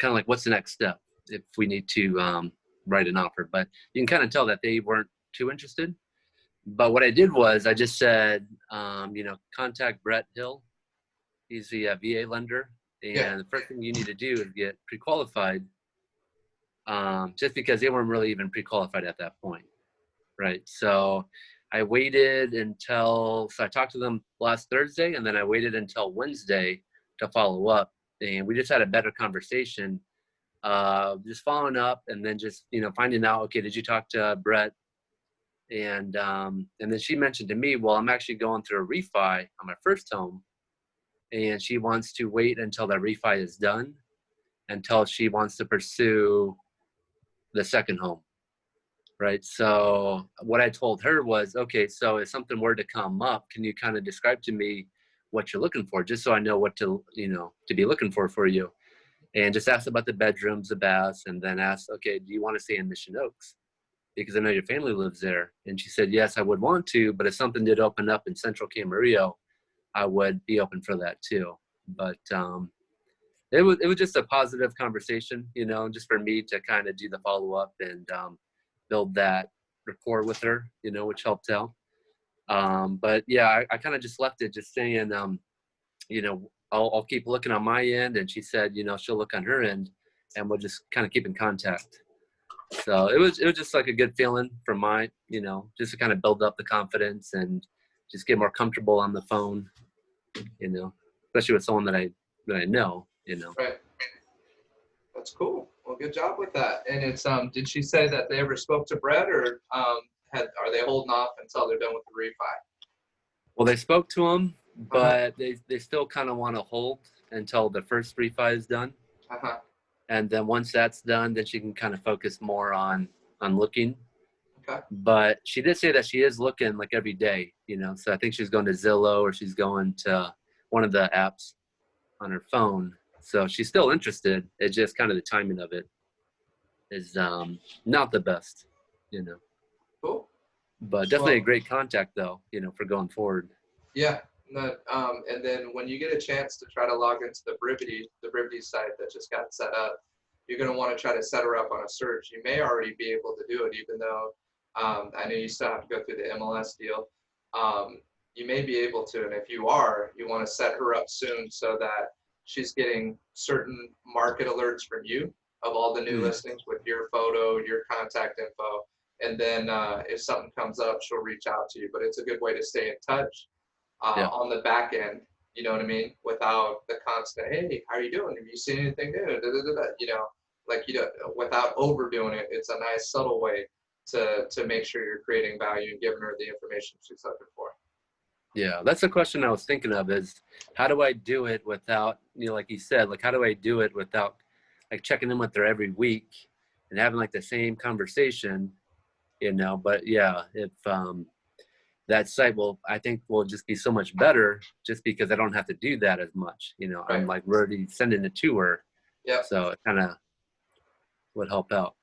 of like what's the next step if we need to write an offer. But you can kind of tell that they weren't too interested. But what I did was I just said, contact Brett Hill. He's the VA lender. And Yeah. the first thing you need to do is get pre-qualified, just because they weren't really even pre-qualified at that point. Right. So I waited so I talked to them last Thursday, and then I waited until Wednesday to follow up. And we just had a better conversation, just following up, and then just, finding out, okay, did you talk to Brett? And then she mentioned to me, well, I'm actually going through a refi on my first home, and she wants to wait until that refi is done until she wants to pursue the second home. Right. So what I told her was, okay, so if something were to come up, can you kind of describe to me what you're looking for, just so I know what to be looking for you? And just ask about the bedrooms, the baths, and then ask, okay, do you want to stay in Mission Oaks? Because I know your family lives there. And she said, yes, I would want to, but if something did open up in Central Camarillo, I would be open for that too. But it was just a positive conversation, just for me to kind of do the follow up and build that rapport with her, which helped out. But yeah, I kind of just left it just saying, I'll keep looking on my end. And she said, she'll look on her end, and we'll just kind of keep in contact. So it was just like a good feeling from just to kind of build up the confidence and just get more comfortable on the phone, especially with someone that I know, Right. That's cool. Well, good job with that. And it's did she say that they ever spoke to Brett, or are they holding off until they're done with the refi? Well, they spoke to him, but they still kind of want to hold until the first refi is done. Uh-huh. And then once that's done, then she can kind of focus more on looking. Okay. But she did say that she is looking like every day, so I think she's going to Zillow, or she's going to one of the apps on her phone. So she's still interested. It's just kind of the timing of it is not the best, you know. Cool. But definitely a Well, great contact though, you know, for going forward. yeah. No, and then when you get a chance to try to log into the brivity site that just got set up, you're going to want to try to set her up on a search. You may already be able to do it, even though I know you still have to go through the MLS deal. Um, you may be able to, and if you are, you want to set her up soon so that she's getting certain market alerts from you of all the new listings with your photo, your contact info, and then if something comes up, she'll reach out to you. But it's a good way to stay in touch Yeah. on the back end, you know what I mean? Without the constant, hey, how are you doing? Have you seen anything new? Da, da, da, da. You know, like, you know, without overdoing it, it's a nice subtle way to make sure you're creating value and giving her the information she's looking for. Yeah, that's the question I was thinking of is how do I do it without, you know, like you said, like how do I do it without like checking in with her every week and having like the same conversation, you know? But yeah, if that site I think will just be so much better just because I don't have to do that as much, you know. Right. I'm like already sending it to her. Yep. So it kind of would help out.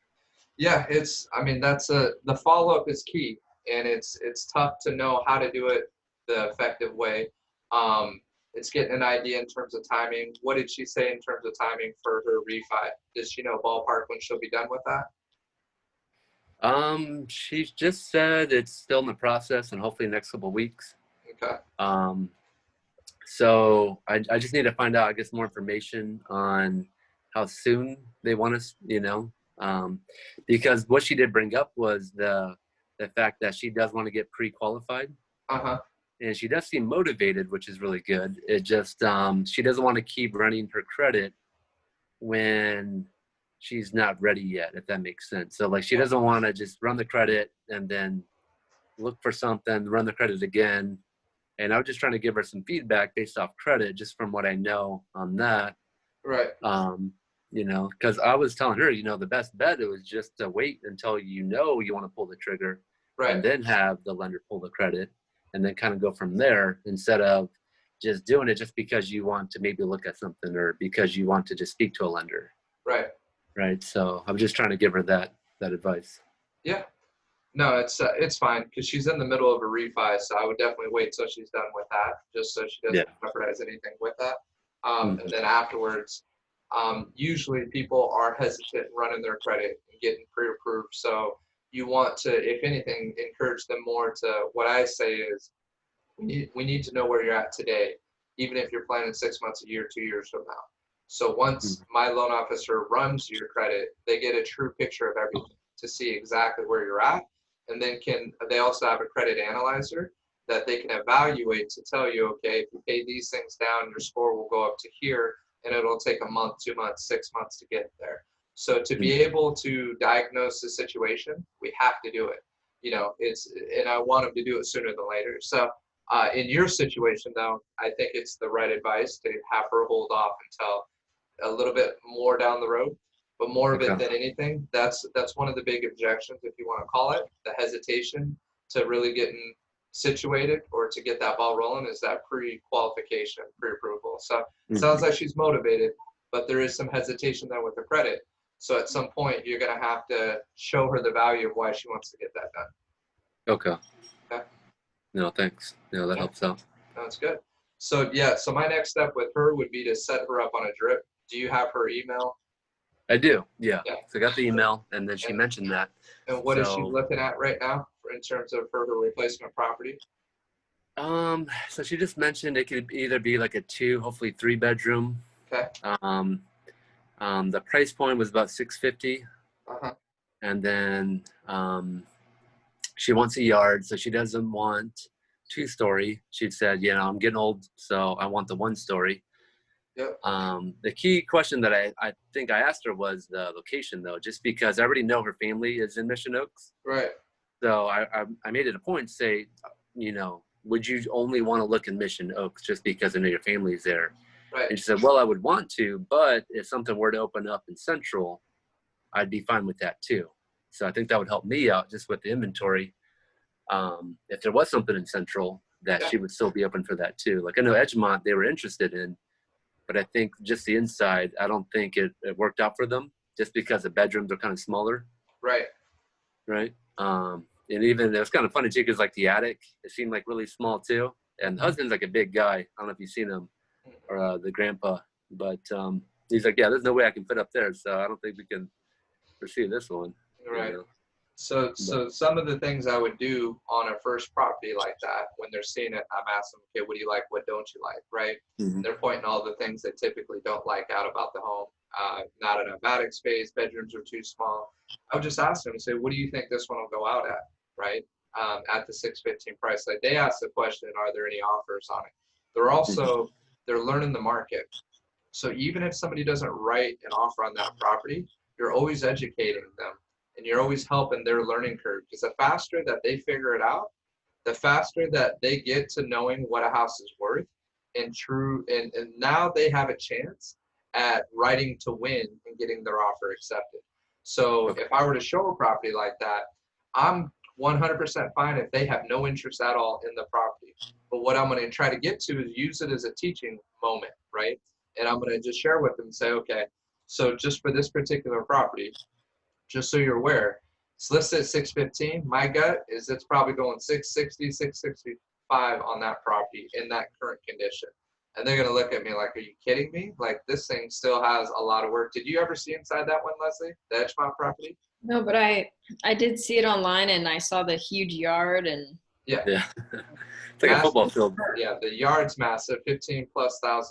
Yeah, I mean, the follow-up is key, and it's tough to know how to do it the effective way. It's getting an idea in terms of timing. What did she say in terms of timing for her refi? Does she know ballpark when she'll be done with that? She just said it's still in the process and hopefully the next couple of weeks. Okay. So I just need to find out, I guess, more information on how soon they want us, you know, because what she did bring up was the fact that she does want to get pre-qualified. Uh-huh. And she does seem motivated, which is really good. It just, she doesn't want to keep running her credit when she's not ready yet, if that makes sense. So like, she doesn't want to just run the credit and then look for something, run the credit again. And I was just trying to give her some feedback based off credit, just from what I know on that. Right. You know, because I was telling her, you know, the best bet was just to wait until you know you want to pull the trigger, Right. and then have the lender pull the credit, and then kind of go from there instead of just doing it just because you want to maybe look at something or because you want to just speak to a lender. Right. Right. So I'm just trying to give her that advice. Yeah. No, it's fine because she's in the middle of a refi, so I would definitely wait till she's done with that, just so she doesn't jeopardize anything with that. And then afterwards, usually people are hesitant running their credit and getting pre-approved. So you want to, if anything, encourage them more to, what I say is, we need to know where you're at today, even if you're planning 6 months, a year, 2 years from now. So once my loan officer runs your credit, they get a true picture of everything to see exactly where you're at. And then they also have a credit analyzer that they can evaluate to tell you, okay, if you pay these things down, your score will go up to here, and it'll take a month, 2 months, 6 months to get there. So to be able to diagnose the situation, we have to do it. You know, and I want them to do it sooner than later. So in your situation, though, I think it's the right advice to have her hold off until a little bit more down the road. But more of it than anything, that's one of the big objections, if you want to call it, the hesitation to really getting situated or to get that ball rolling, is that pre-qualification, pre-approval. So it sounds like she's motivated, but there is some hesitation there with the credit. So at some point, you're going to have to show her the value of why she wants to get that done. Okay. No, thanks. No, that helps out. That's good. So yeah, so my next step with her would be to set her up on a drip. Do you have her email? I do, yeah. So I got the email, and then she mentioned that. And what is she looking at right now in terms of her replacement property? So she just mentioned it could either be like a 2, hopefully 3 bedroom. Okay. The price point was about $650. And then she wants a yard, so she doesn't want 2-story. She said, you know, I'm getting old, so I want the 1-story. Yep. The key question that I think I asked her was the location, though, just because I already know her family is in Mission Oaks. Right. So I made it a point to say, you know, would you only want to look in Mission Oaks just because I know your family's there? Right. And she said, well, I would want to, but if something were to open up in Central, I'd be fine with that too. So I think that would help me out just with the inventory. If there was something in Central, that she would still be open for that too. Like I know Edgemont, they were interested in, but I think just the inside, I don't think it worked out for them. just because the bedrooms are kind of smaller, Right. right? And even it was kind of funny too, because like the attic, it seemed like really small too. And the husband's like a big guy. I don't know if you've seen him or the grandpa, but he's like, yeah, there's no way I can fit up there, so I don't think we can pursue this one. Right. You know? So some of the things I would do on a first property like that, when they're seeing it, I'm asking, okay, what do you like? What don't you like? Right. Mhm. They're pointing all the things they typically don't like out about the home. Not enough attic space, bedrooms are too small. I would just ask them and say, what do you think this one will go out at? Right. At the 615 price. Like they ask the question, are there any offers on it? They're also, they're learning the market. So even if somebody doesn't write an offer on that property, you're always educating them and you're always helping their learning curve, because the faster that they figure it out, the faster that they get to knowing what a house is worth and now they have a chance at writing to win and getting their offer accepted. So Okay. if I were to show a property like that, I'm 100% fine if they have no interest at all in the property. But what I'm going to try to get to is use it as a teaching moment, right? And I'm going to just share with them and say, okay, so just for this particular property, just so you're aware, it's listed at 615. My gut is it's probably going 660, 665 on that property in that current condition. And they're going to look at me like, are you kidding me? Like this thing still has a lot of work. Did you ever see inside that one, Leslie? The Edgemont property? No, but I did see it online and I saw the huge yard and Yeah. Yeah. It's like a football field. Yeah, the yard's massive, 15,000+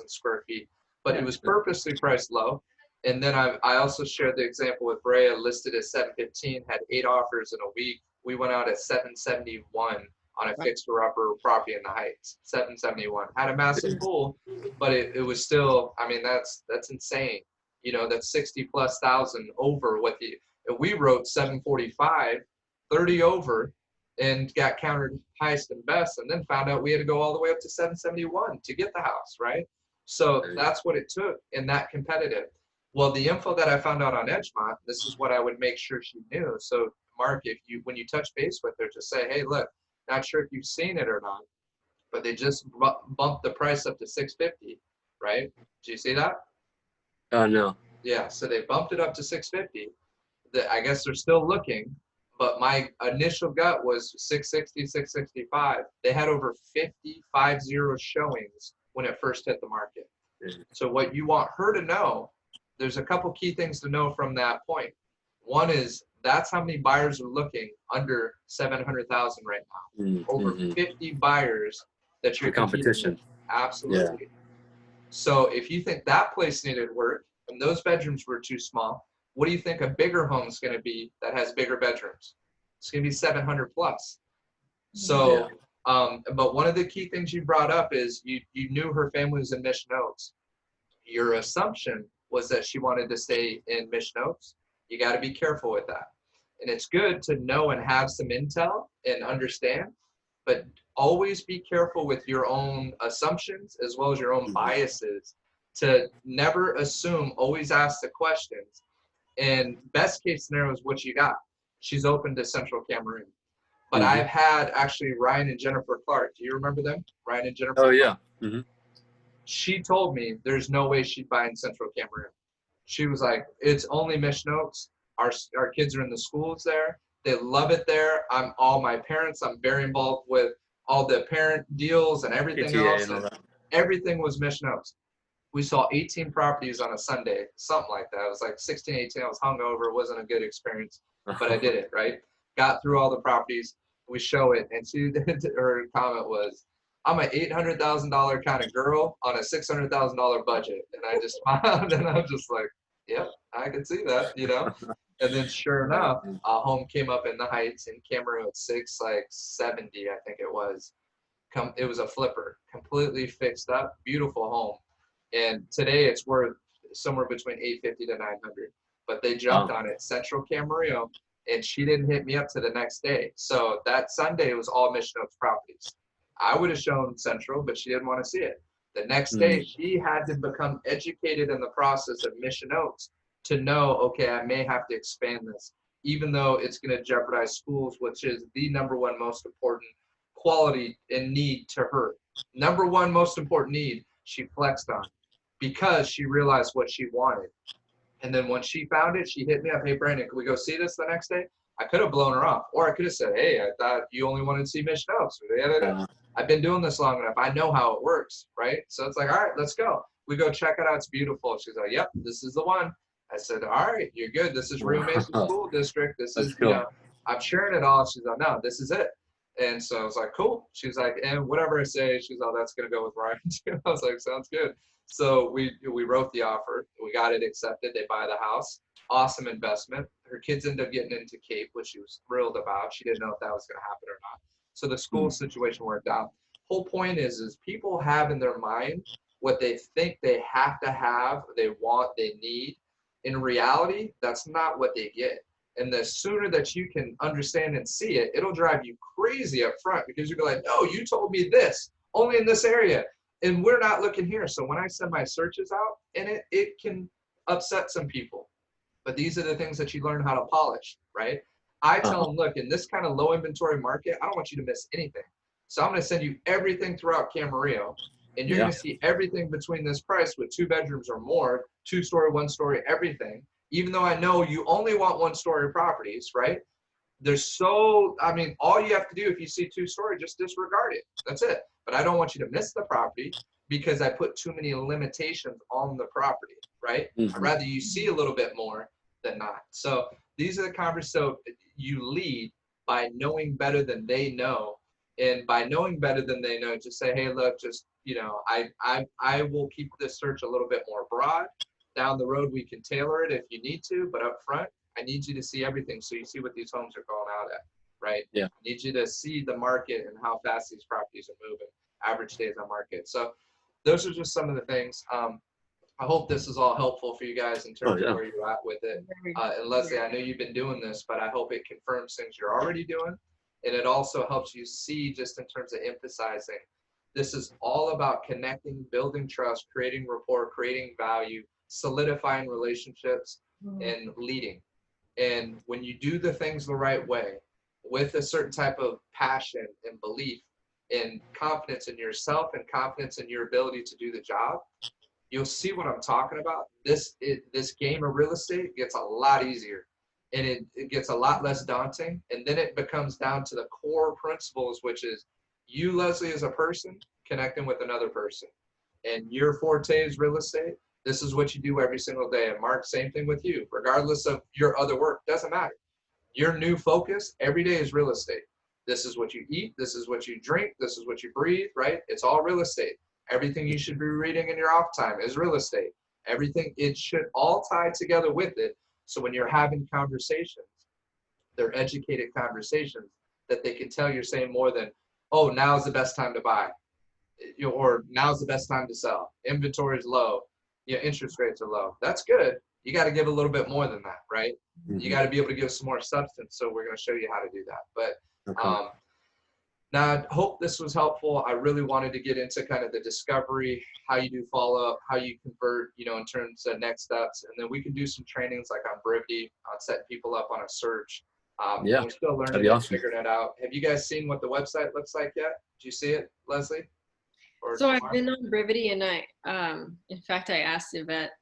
square feet, but it was purposely priced low. And then I also shared the example with Brea, listed at 715, had 8 offers in a week. We went out at 771 on a fixer upper property in the Heights. 771 had a massive pool, but it was still, I mean, that's insane. You know, that's 60,000+ over what we wrote 745, 30 over, and got countered highest and best, and then found out we had to go all the way up to 771 to get the house, right? So that's what it took in that competitive. Well, the info that I found out on Edgemont, this is what I would make sure she knew. So Mark, if you, when you touch base with her, just say, hey, look, not sure if you've seen it or not, but they just bumped the price up to 650, right? Do you see that? Oh, no. Yeah, so they bumped it up to 650. I guess they're still looking, but my initial gut was 660, 665. They had over 50 showings when it first hit the market. So what you want her to know, there's a couple key things to know from that point. One is that's how many buyers are looking under 700,000 right now. Over 50 buyers that you're The competition. with. Absolutely. Yeah. So if you think that place needed work and those bedrooms were too small, what do you think a bigger home is going to be that has bigger bedrooms? It's going to be 700+. So, but one of the key things you brought up is you knew her family was in Mission Oaks. Your assumption was that she wanted to stay in Mission Oaks. You got to be careful with that. And it's good to know and have some intel and understand, but always be careful with your own assumptions as well as your own biases, to never assume, always ask the questions. And best case scenario is what you got. She's open to Central Cameroon. But I've had actually Ryan and Jennifer Clark. Do you remember them? Ryan and Jennifer Oh, yeah. She told me there's no way she'd buy in Central Cameroon. She was like, it's only Mission Oaks. Our kids are in the schools there. They love it there. All my parents, I'm very involved with all the parent deals and everything PTA else. and all that. Everything was Mission Oaks. We saw 18 properties on a Sunday, something like that. It was like 16, 18. I was hungover. It wasn't a good experience, but I did it, right? Got through all the properties. We show it, and her comment was, I'm an $800,000 kind of girl on a $600,000 budget. And I just smiled, and I'm just like, yep, I can see that, you know? And then sure enough, a home came up in the Heights in Cameroon at 670, I think it was. It was a flipper, completely fixed up, beautiful home. And today it's worth somewhere between 850 to 900. But they jumped on it, Central Camarillo, and she didn't hit me up to the next day. So that Sunday was all Mission Oaks properties. I would have shown Central, but she didn't want to see it. The next day, she had to become educated in the process of Mission Oaks to know, okay, I may have to expand this, even though it's going to jeopardize schools, which is the number one most important quality and need to her. Number one most important need she flexed on, because she realized what she wanted. And then when she found it, she hit me up, hey, Brandon, can we go see this the next day? I could have blown her off, or I could have said, hey, I thought you only wanted to see Mission Oaks. I've been doing this long enough. I know how it works, right? So it's like, all right, let's go. We go check it out. It's beautiful. She's like, yep, this is the one. I said, all right, you're good. This is Rio Mesa Wow. School District. This That's is, cool. I'm sharing it all. She's like, no, this is it. And so I was like, cool. She's like, and whatever I say, she's like, oh, that's going to go with Ryan too. I was like, sounds good. So we wrote the offer. We got it accepted. They buy the house. Awesome investment. Her kids end up getting into Cape, which she was thrilled about. She didn't know if that was going to happen or not. So the school situation worked out. Whole point is people have in their mind what they think they have to have, they want, they need. In reality, that's not what they get. And the sooner that you can understand and see it, it'll drive you crazy up front because you'll be like, no, you told me this, only in this area. And we're not looking here. So when I send my searches out, and it can upset some people. But these are the things that you learn how to polish, right? I tell them, look, in this kind of low inventory market, I don't want you to miss anything. So I'm going to send you everything throughout Camarillo, and you're going to see everything between this price with 2 bedrooms or more, 2-story, 1-story, everything. Even though I know you only want 1-story properties, right? I mean, all you have to do if you see 2-story, just disregard it. That's it. But I don't want you to miss the property because I put too many limitations on the property, right? I'd rather you see a little bit more than not. So these are the conversations. So you lead by knowing better than they know. And by knowing better than they know, just say, hey, look, just, I will keep this search a little bit more broad. Down the road, we can tailor it if you need to, but up front, I need you to see everything so you see what these homes are going out at, right? Yeah. I need you to see the market and how fast these properties are moving, average days on market. So those are just some of the things. I hope this is all helpful for you guys in terms of where you're at with it. And Leslie, I know you've been doing this, but I hope it confirms things you're already doing. And it also helps you see just in terms of emphasizing this is all about connecting, building trust, creating rapport, creating value, solidifying relationships, and leading. And when you do the things the right way with a certain type of passion and belief and confidence in yourself and confidence in your ability to do the job, you'll see what I'm talking about. This game of real estate gets a lot easier, and it gets a lot less daunting. And then it becomes down to the core principles, which is you, Leslie, as a person connecting with another person. And your forte is real estate. This is what you do every single day. And Mark, same thing with you. Regardless of your other work, doesn't matter. Your new focus every day is real estate. This is what you eat. This is what you drink. This is what you breathe, right? It's all real estate. Everything you should be reading in your off time is real estate. Everything, it should all tie together with it. So when you're having conversations, they're educated conversations that they can tell you're saying more than, oh, now's the best time to buy, or now's the best time to sell. Inventory is low. Interest rates are low. That's good. You got to give a little bit more than that, right? You got to be able to give some more substance. So we're going to show you how to do that. But now, I hope this was helpful. I really wanted to get into kind of the discovery, how you do follow-up, how you convert, in terms of next steps. And then we can do some trainings like on brivity, on setting people up on a search. We're still learning and figuring it out. Have you guys seen what the website looks like yet? Did you see it, Leslie? So I've been on brivity, and in fact, I asked Yvette,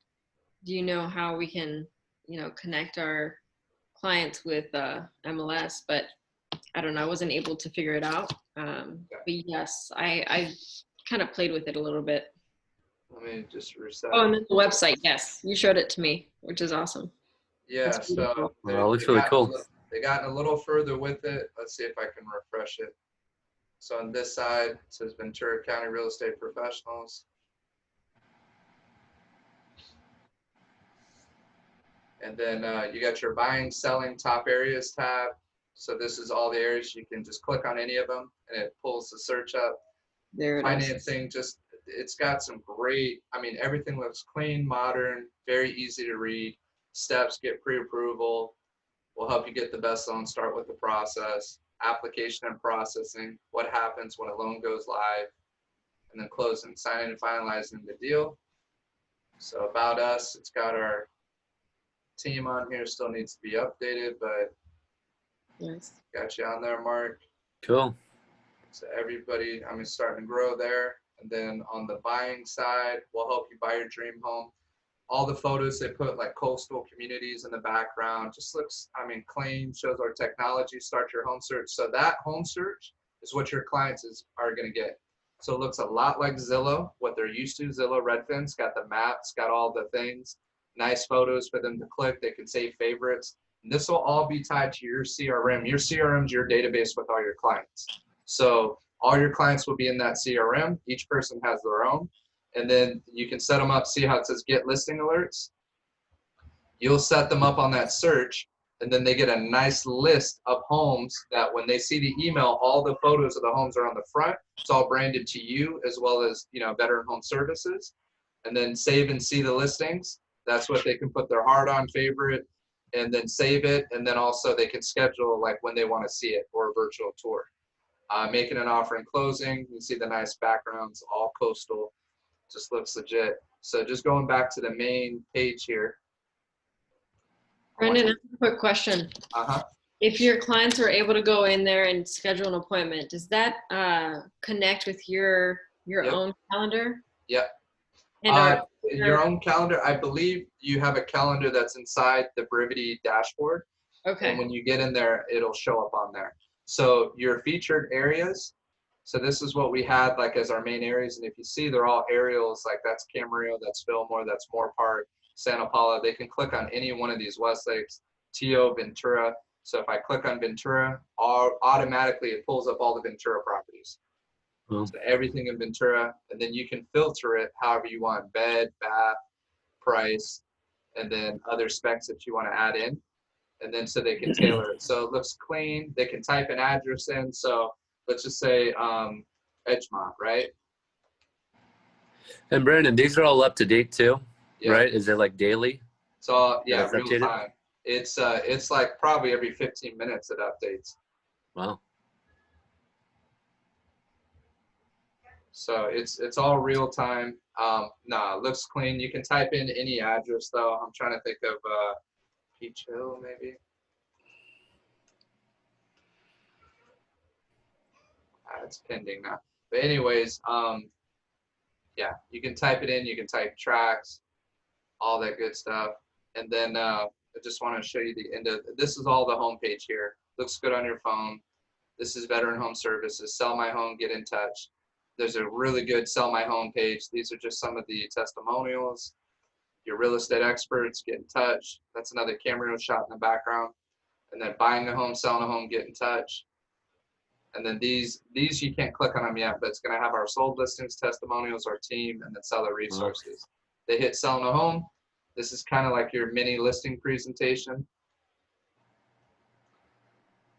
do you know how we can, connect our clients with MLS? But I don't know, I wasn't able to figure it out. But yes, I kind of played with it a little bit. Let me just reset. Oh, and then the website, yes, you showed it to me, which is awesome. Yeah, so it looks really cool. They gotten a little further with it. Let's see if I can refresh it. So on this side, it says Ventura County Real Estate Professionals. And then you got your buying, selling, top areas tab. So this is all the areas. You can just click on any of them and it pulls the search up. There it Financing, just it's got some great, everything looks clean, modern, very easy to read. Steps, get pre-approval. We'll help you get the best loan, start with the process, application and processing, what happens when a loan goes live, and then closing, signing and finalizing the deal. So about us, it's got our team on here, still needs to be updated, but got you on there, Mark. Cool. So everybody, starting to grow there. And then on the buying side, we'll help you buy your dream home. all the photos they put like coastal communities in the background. Just looks, I mean, clean, shows our technology, start your home search. So that home search is what your clients are going to get. So it looks a lot like Zillow, what they're used to. Zillow Redfin's got the maps, got all the things, nice photos for them to click. They can save favorites. And this will all be tied to your CRM. Your CRM is your database with all your clients. So all your clients will be in that CRM. Each person has their own. And then you can set them up, see how it says get listing alerts. You'll set them up on that search, and then they get a nice list of homes that when they see the email, all the photos of the homes are on the front. It's all branded to you as well as, you know, Veteran Home Services. And then save and see the listings. That's what they can put their heart on, favorite, and then save it. And then also they can schedule like when they want to see it or a virtual tour. Making an offer and closing. You can see the nice backgrounds, all coastal. Just looks legit. So just going back to the main page here. Brendan, I have a quick question. If your clients are able to go in there and schedule an appointment, does that connect with your Yep. own calendar? Yep. And your own calendar, I believe you have a calendar that's inside the brivity dashboard. okay. And when you get in there, it'll show up on there. So your featured areas, so this is what we had like as our main areas. And if you see, they're all aerials, like that's Camarillo, that's Fillmore, that's Moore Park, Santa Paula. They can click on any one of these, Westlakes, Tio, Ventura. So if I click on Ventura, automatically it pulls up all the Ventura properties. So everything in Ventura, and then you can filter it however you want, bed, bath, price, and then other specs that you want to add in. And then so they can tailor it. So it looks clean. They can type an address in. So let's just say Edgemont, right? And Brandon, these are all up to date too, Yeah. right? Is it like daily? So yeah, It's real updated? time. It's like probably every 15 minutes it updates. Wow. So it's all real time. It looks clean. You can type in any address though. I'm trying to think of Peach Hill maybe. It's pending now. But anyways, yeah, you can type it in. You can type tracks, all that good stuff. And then I just want to show you the end of this is all the home page here. Looks good on your phone. This is Veteran Home Services. Sell My Home, get in touch. There's a really good Sell My Home page. These are just some of the testimonials. Your real estate experts, get in touch. That's another camera shot in the background. And then buying a home, selling a home, get in touch. And then these you can't click on them yet, but it's going to have our sold listings, testimonials, our team, and then seller resources. They hit selling a home. This is kind of like your mini listing presentation.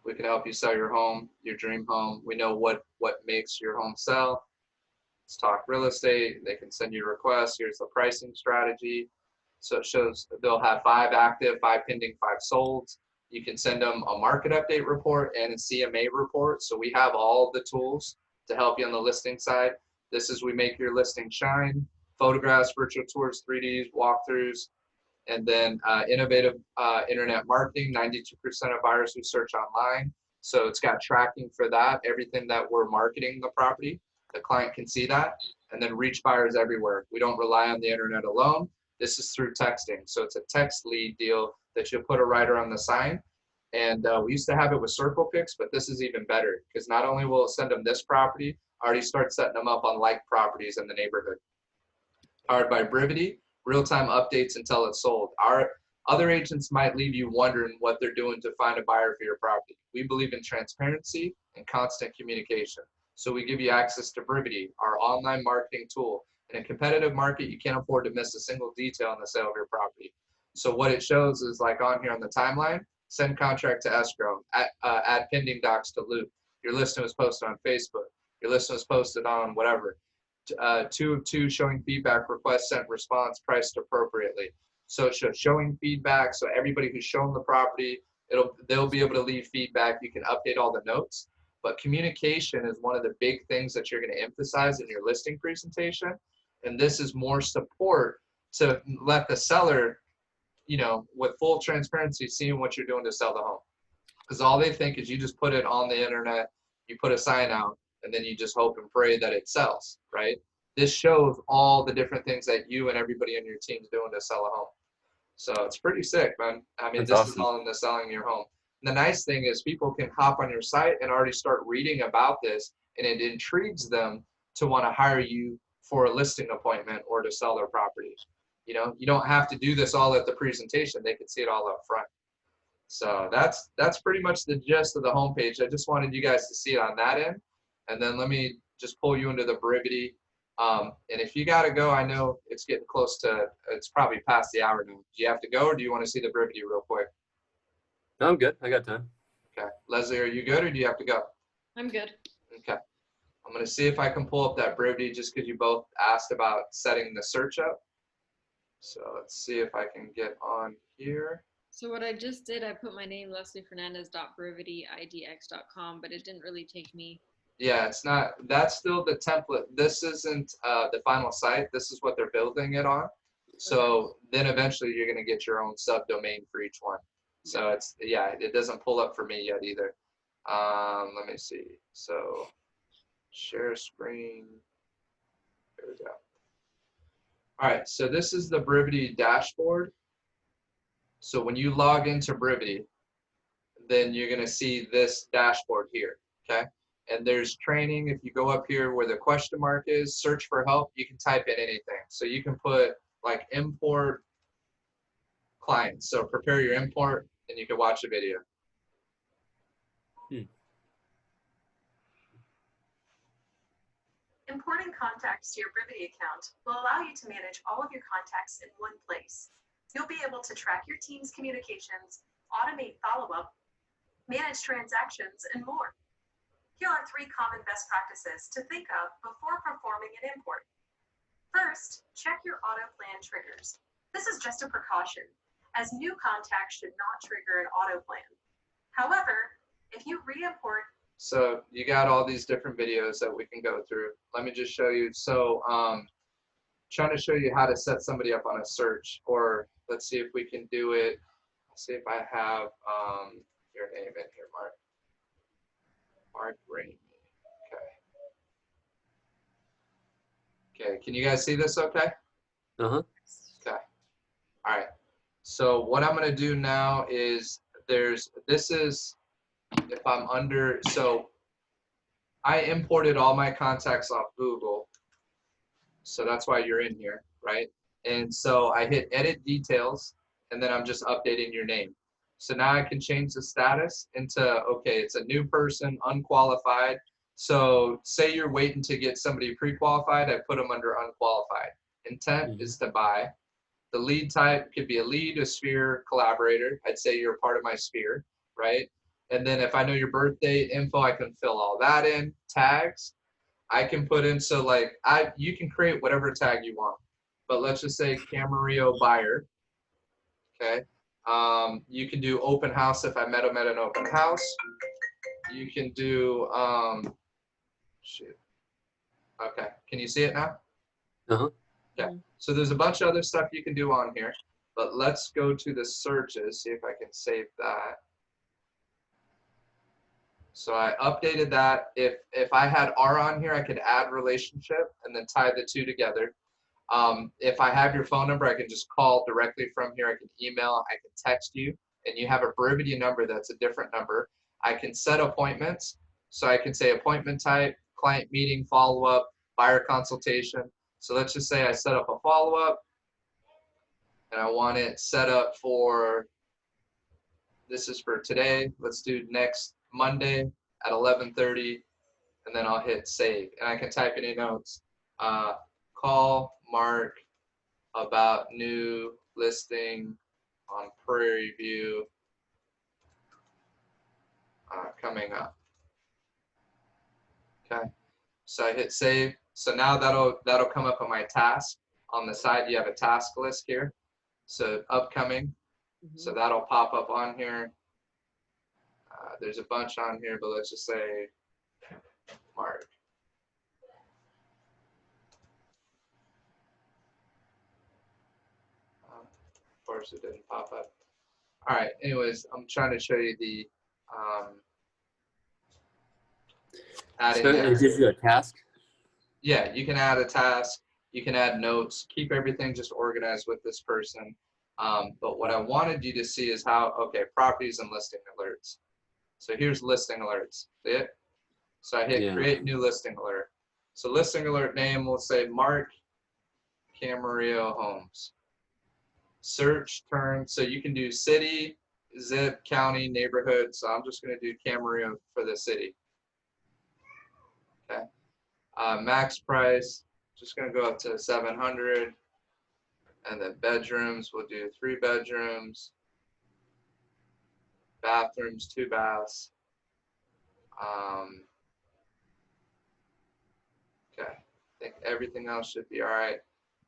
We can help you sell your home, your dream home. We know what makes your home sell. Let's talk real estate. They can send you requests. Here's the pricing strategy. So it shows they'll have 5 active, 5 pending, 5 sold. You can send them a market update report and a CMA report. So we have all the tools to help you on the listing side. This is we make your listing shine. Photographs, virtual tours, 3Ds, walkthroughs, and then innovative internet marketing. 92% of buyers who search online. So it's got tracking for that. Everything that we're marketing the property, the client can see that, and then reach buyers everywhere. We don't rely on the internet alone. This is through texting. So it's a text lead deal that you'll put a writer on the sign. And we used to have it with Circle Picks, but this is even better because not only will it send them this property, I already start setting them up on like properties in the neighborhood. Powered by Brivity, real-time updates until it's sold. Our other agents might leave you wondering what they're doing to find a buyer for your property. We believe in transparency and constant communication. So we give you access to Brivity, our online marketing tool. In a competitive market, you can't afford to miss a single detail in the sale of your property. So what it shows is like on here on the timeline, send contract to escrow, add pending docs to loop. Your listing was posted on Facebook. Your listing was posted on whatever. 2 of 2 showing feedback, request sent, response priced appropriately. So it's showing feedback. So everybody who's shown the property, they'll be able to leave feedback. You can update all the notes. But communication is one of the big things that you're going to emphasize in your listing presentation. And this is more support to let the seller, you know, with full transparency, seeing what you're doing to sell the home. Because all they think is you just put it on the internet, you put a sign out, and then you just hope and pray that it sells, right? this shows all the different things that you and everybody on your team's doing to sell a home. So it's pretty sick, man. I mean, That's this is awesome. all in the selling your home. And the nice thing is people can hop on your site and already start reading about this, and it intrigues them to want to hire you for a listing appointment or to sell their property. You know, you don't have to do this all at the presentation. They can see it all up front. So that's pretty much the gist of the homepage. I just wanted you guys to see it on that end. And then let me just pull you into the brivity. And if you got to go, I know it's getting close to, it's probably past the hour now. Do you have to go, or do you want to see the brivity real quick? No, I'm good. I got time. Okay. Leslie, are you good, or do you have to go? I'm good. Okay. I'm going to see if I can pull up that brivity just because you both asked about setting the search up. So let's see if I can get on here. So what I just did, I put my name, lesliefernandez.brivityidx.com, but it didn't really take me. Yeah, it's not, that's still the template. This isn't the final site. This is what they're building it on. So then eventually you're going to get your own subdomain for each one. So it's, yeah, it doesn't pull up for me yet either. Let me see. So share screen. There we go. All right, so this is the brivity dashboard. So when you log into brivity, then you're going to see this dashboard here, okay? And there's training. If you go up here where the question mark is, search for help, you can type in anything. So you can put like import clients. So prepare your import, and you can watch a video. Importing contacts to your Brivity account will allow you to manage all of your contacts in one place. You'll be able to track your team's communications, automate follow-up, manage transactions, and more. Here are 3 common best practices to think of before performing an import. First, check your auto plan triggers. This is just a precaution, as new contacts should not trigger an auto plan. However, if you re-import, so you got all these different videos that we can go through. Let me just show you. So trying to show you how to set somebody up on a search, or let's see if we can do it. Let's see if I have your name in here, Mark. Mark Rainey. Okay. Okay, can you guys see this okay? Uh-huh. Okay. All right. So what I'm going to do now is this is, if I'm under, so I imported all my contacts off Google. So that's why you're in here, right? And so I hit edit details, and then I'm just updating your name. So now I can change the status into, okay, it's a new person, unqualified. So say you're waiting to get somebody pre-qualified, I put them under unqualified. Intent is to buy. The lead type could be a lead, a sphere, collaborator. I'd say you're a part of my sphere, right? And then if I know your birth date info, I can fill all that in. Tags, I can put in, so like you can create whatever tag you want. But let's just say Camarillo buyer, okay? You can do open house if I met them at an open house. You can do, shoot. Okay, can you see it now? Uh-huh. Okay, so there's a bunch of other stuff you can do on here, but let's go to the searches, see if I can save that. So I updated that. If I had R on here, I could add relationship and then tie the two together. If I have your phone number, I can just call directly from here. I can email, I can text you, and you have a brivity number that's a different number. I can set appointments. So I can say appointment type, client meeting, follow-up, buyer consultation. So let's just say I set up a follow-up, and I want it set up for, this is for today. Let's do next Monday at 11:30, and then I'll hit save. And I can type any notes. Call Mark about new listing on Prairie View coming up. Okay, so I hit save. So now that'll come up on my task. On the side, you have a task list here. So upcoming. So that'll pop up on here. There's a bunch on here, but let's just say Mark. Of course, it didn't pop up. All right. Anyways, I'm trying to show you the adding. So it gives you a task. Yeah, you can add a task, you can add notes, keep everything just organized with this person. But what I wanted you to see is how, okay, properties and listing alerts. So here's listing alerts. See it? So I hit Yeah. create new listing alert. So listing alert name will say Mark Camarillo Homes. Search term, so you can do city, zip, county, neighborhood. So I'm just going to do Camarillo for the city. Okay. Max price, just going to go up to 700. And then bedrooms, we'll do 3 bedrooms. Bathrooms, 2 baths. Okay, I think everything else should be all right.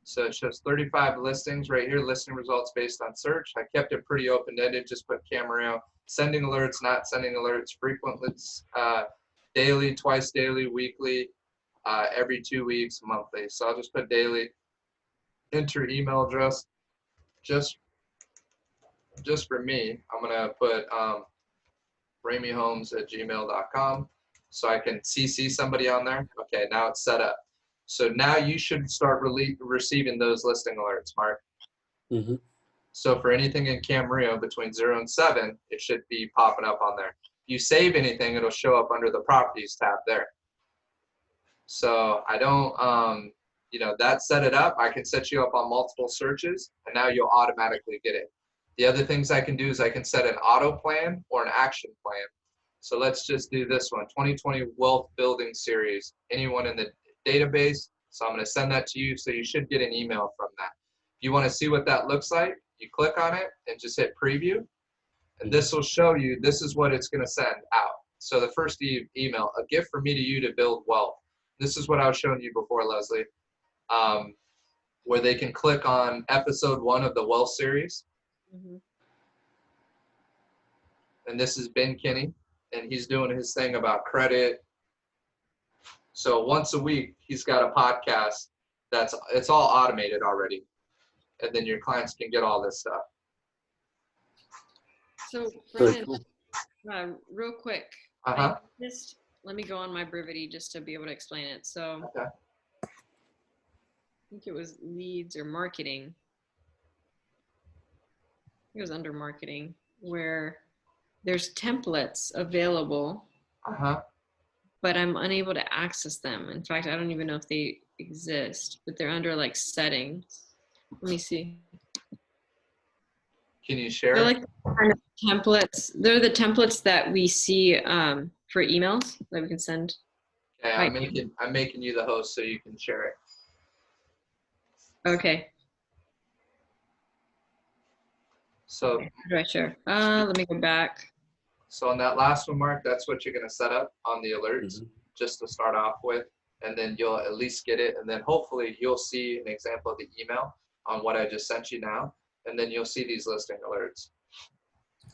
So it shows 35 listings right here, listing results based on search. I kept it pretty open-ended, just put Camarillo, sending alerts, not sending alerts, frequently, daily, twice daily, weekly, every 2 weeks, monthly. So I'll just put daily, enter email address, just for me. I'm gonna put rameyhomes@gmail.com so I can CC somebody on there. Okay, now it's set up. So now you should start receiving those listing alerts, Mark. Mm-hmm. So for anything in Camarillo between 0 and 7, it should be popping up on there. If you save anything, it'll show up under the properties tab there. So I don't, that set it up. I can set you up on multiple searches, and now you'll automatically get it. The other things I can do is I can set an auto plan or an action plan. So let's just do this one, 2020 Wealth Building Series. Anyone in the database? So I'm going to send that to you, so you should get an email from that. If you want to see what that looks like, you click on it and just hit preview. And this will show you, this is what it's going to send out. So the first email, a gift from me to you to build wealth. This is what I was showing you before, Leslie, where they can click on episode 1 of the Wealth series. Mm-hmm. And this is Ben Kinney, and he's doing his thing about credit. So once a week, he's got a podcast it's all automated already. And then your clients can get all this stuff. So, Very Brendan, cool. real quick, Uh-huh. let me go on my brivity just to be able to explain it. So, Okay. I think it was leads or marketing. It was under marketing, where there's templates available, Uh-huh. but I'm unable to access them. In fact, I don't even know if they exist, but they're under like settings. Let me see. Can you share They're it? like kind of templates. They're the templates that we see for emails that we can send. Okay, Right. I'm making you the host so you can share it. Okay. So, How do I share? Let me go back. so on that last one, Mark, that's what you're going to set up on the alerts, Mm-hmm. just to start off with. And then you'll at least get it. And then hopefully you'll see an example of the email on what I just sent you now. And then you'll see these listing alerts.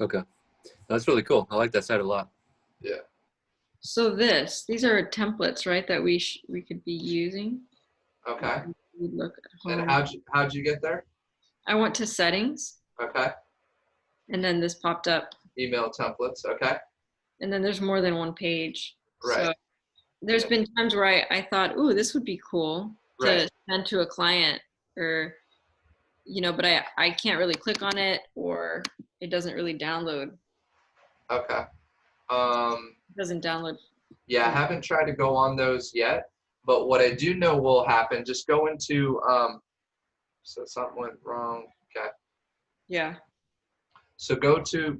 Okay. That's really cool. I like that site a lot. Yeah. So these are templates, right? That we could be using. Okay. We look at And home. how'd you get there? I went to settings, Okay. and then this popped up, Email templates. Okay. and then there's more than one page. Right. So there's Yeah. been times where I thought, ooh, this would be cool to Right. send to a client, or but I can't really click on it, or it doesn't really download. Okay. It doesn't download. Yeah, I haven't tried to go on those yet, but what I do know will happen, just go into, so something went wrong. Okay. Yeah. So go to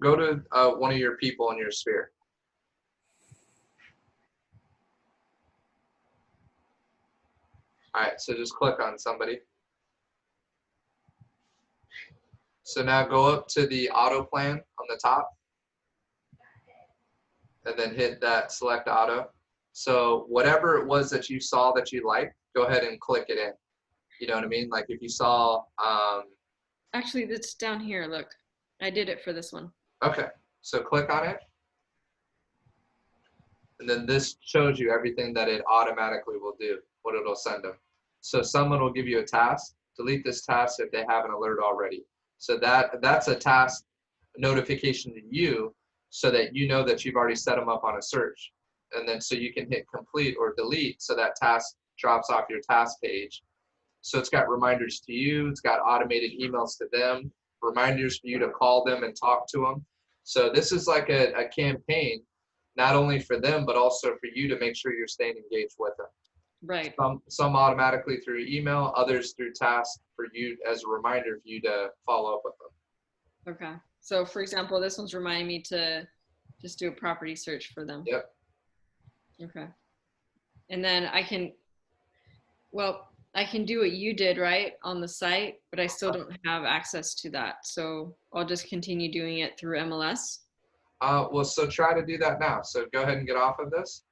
one of your people in your sphere. All right, so just click on somebody. So now go up to the auto plan on the top, and then hit that select auto. So whatever it was that you saw that you liked, go ahead and click it in. You know what I mean? Like if you saw, Actually, it's down here. Look, I did it for this one. okay, so click on it. And then this shows you everything that it automatically will do, what it'll send them. So someone will give you a task, delete this task if they have an alert already. So that's a task notification to you so that you know that you've already set them up on a search. And then so you can hit complete or delete so that task drops off your task page. So it's got reminders to you, it's got automated emails to them, reminders for you to call them and talk to them. So this is like a campaign, not only for them, but also for you to make sure you're staying engaged with them. Right. Some automatically through email, others through tasks for you as a reminder for you to follow up with them. Okay. So for example, this one's reminding me to just do a property search for them. Yep. Okay. And then I can do what you did, right, on the site, but I still don't have access to that. So I'll just continue doing it through MLS. Well, so try to do that now. So go ahead and get off of this.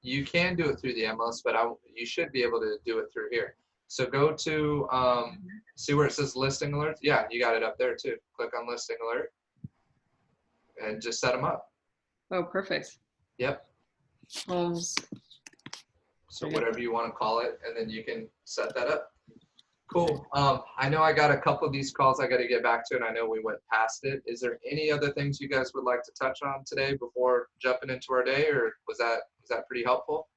You can do it through the MLS, but you should be able to do it through here. So go to, see where it says listing alerts? Yeah, you got it up there too. Click on listing alert and just set them up. Oh, perfect. Yep. Homes. So whatever you want to call it, and then you can set that up. Cool. I know I got a couple of these calls I got to get back to, and I know we went past it. Is there any other things you guys would like to touch on today before jumping into our day, or was that pretty helpful?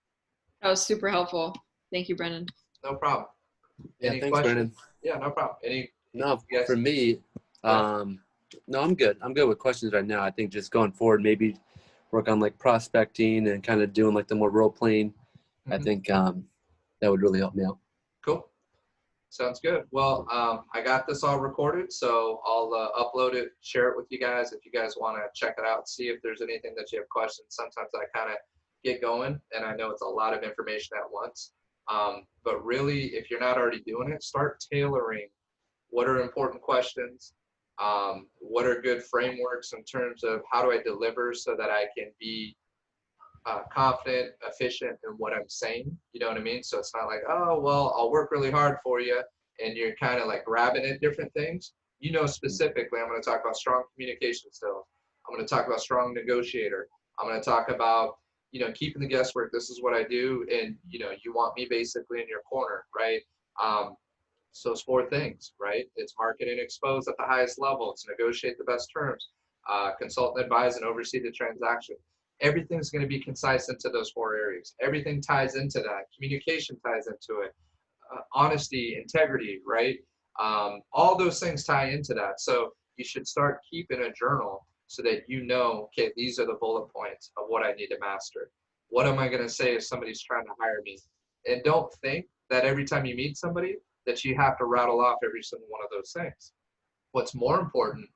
That was super helpful. Thank you, Brendan. No problem. Yeah, Any thanks, questions? Brendan. Yeah, no problem. No, Yes. for me, no, I'm good. I'm good with questions right now. I think just going forward, maybe work on like prospecting and kind of doing like the more role playing. I think that would really help me out. Cool. Sounds good. Well, I got this all recorded, so I'll upload it, share it with you guys if you guys want to check it out, see if there's anything that you have questions. Sometimes I kind of get going, and I know it's a lot of information at once. But really, if you're not already doing it, start tailoring what are important questions, what are good frameworks in terms of how do I deliver so that I can be confident, efficient in what I'm saying. You know what I mean? So it's not like, oh, well, I'll work really hard for you, and you're kind of like grabbing at different things. You know, specifically, I'm going to talk about strong communication skills. I'm going to talk about strong negotiator. I'm going to talk about, keeping the guesswork. This is what I do, and you want me basically in your corner, right? So it's 4 things, right? It's market and expose at the highest level. It's negotiate the best terms, consult and advise and oversee the transaction. Everything's going to be concise into those 4 areas. Everything ties into that. Communication ties into it. Honesty, integrity, right? All those things tie into that. So you should start keeping a journal so that okay, these are the bullet points of what I need to master. What am I going to say if somebody's trying to hire me? And don't think that every time you meet somebody that you have to rattle off every single one of those things. What's more important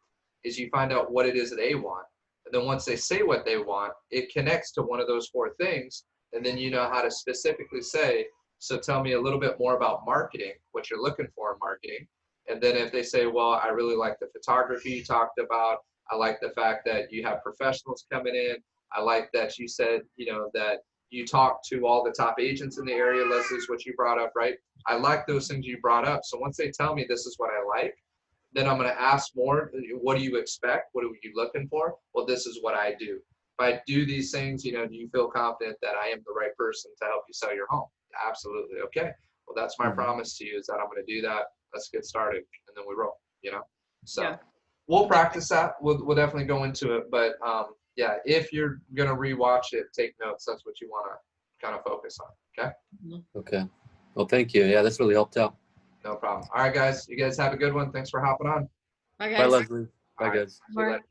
is you find out what it is that they want. And then once they say what they want, it connects to one of those 4 things. And then you know how to specifically say, so tell me a little bit more about marketing, what you're looking for in marketing. And then if they say, well, I really like the photography you talked about. I like the fact that you have professionals coming in. I like that you said, that you talk to all the top agents in the area. Leslie, is what you brought up, right? I like those things you brought up. So once they tell me this is what I like, then I'm going to ask more. What do you expect? What are you looking for? Well, this is what I do. If I do these things, do you feel confident that I am the right person to help you sell your home? Absolutely. Okay. Well, that's my promise to you is that I'm going to do that. Let's get started. And then we roll, So yeah. We'll practice that. We'll definitely go into it. But yeah, if you're going to rewatch it, take notes. That's what you want to kind of focus on. Okay. Okay. Well, thank you. Yeah, that's really helped out. No problem. All right, guys. You guys have a good one. Thanks for hopping on. Bye, guys. Bye, Leslie. Bye, All right. guys. See you later.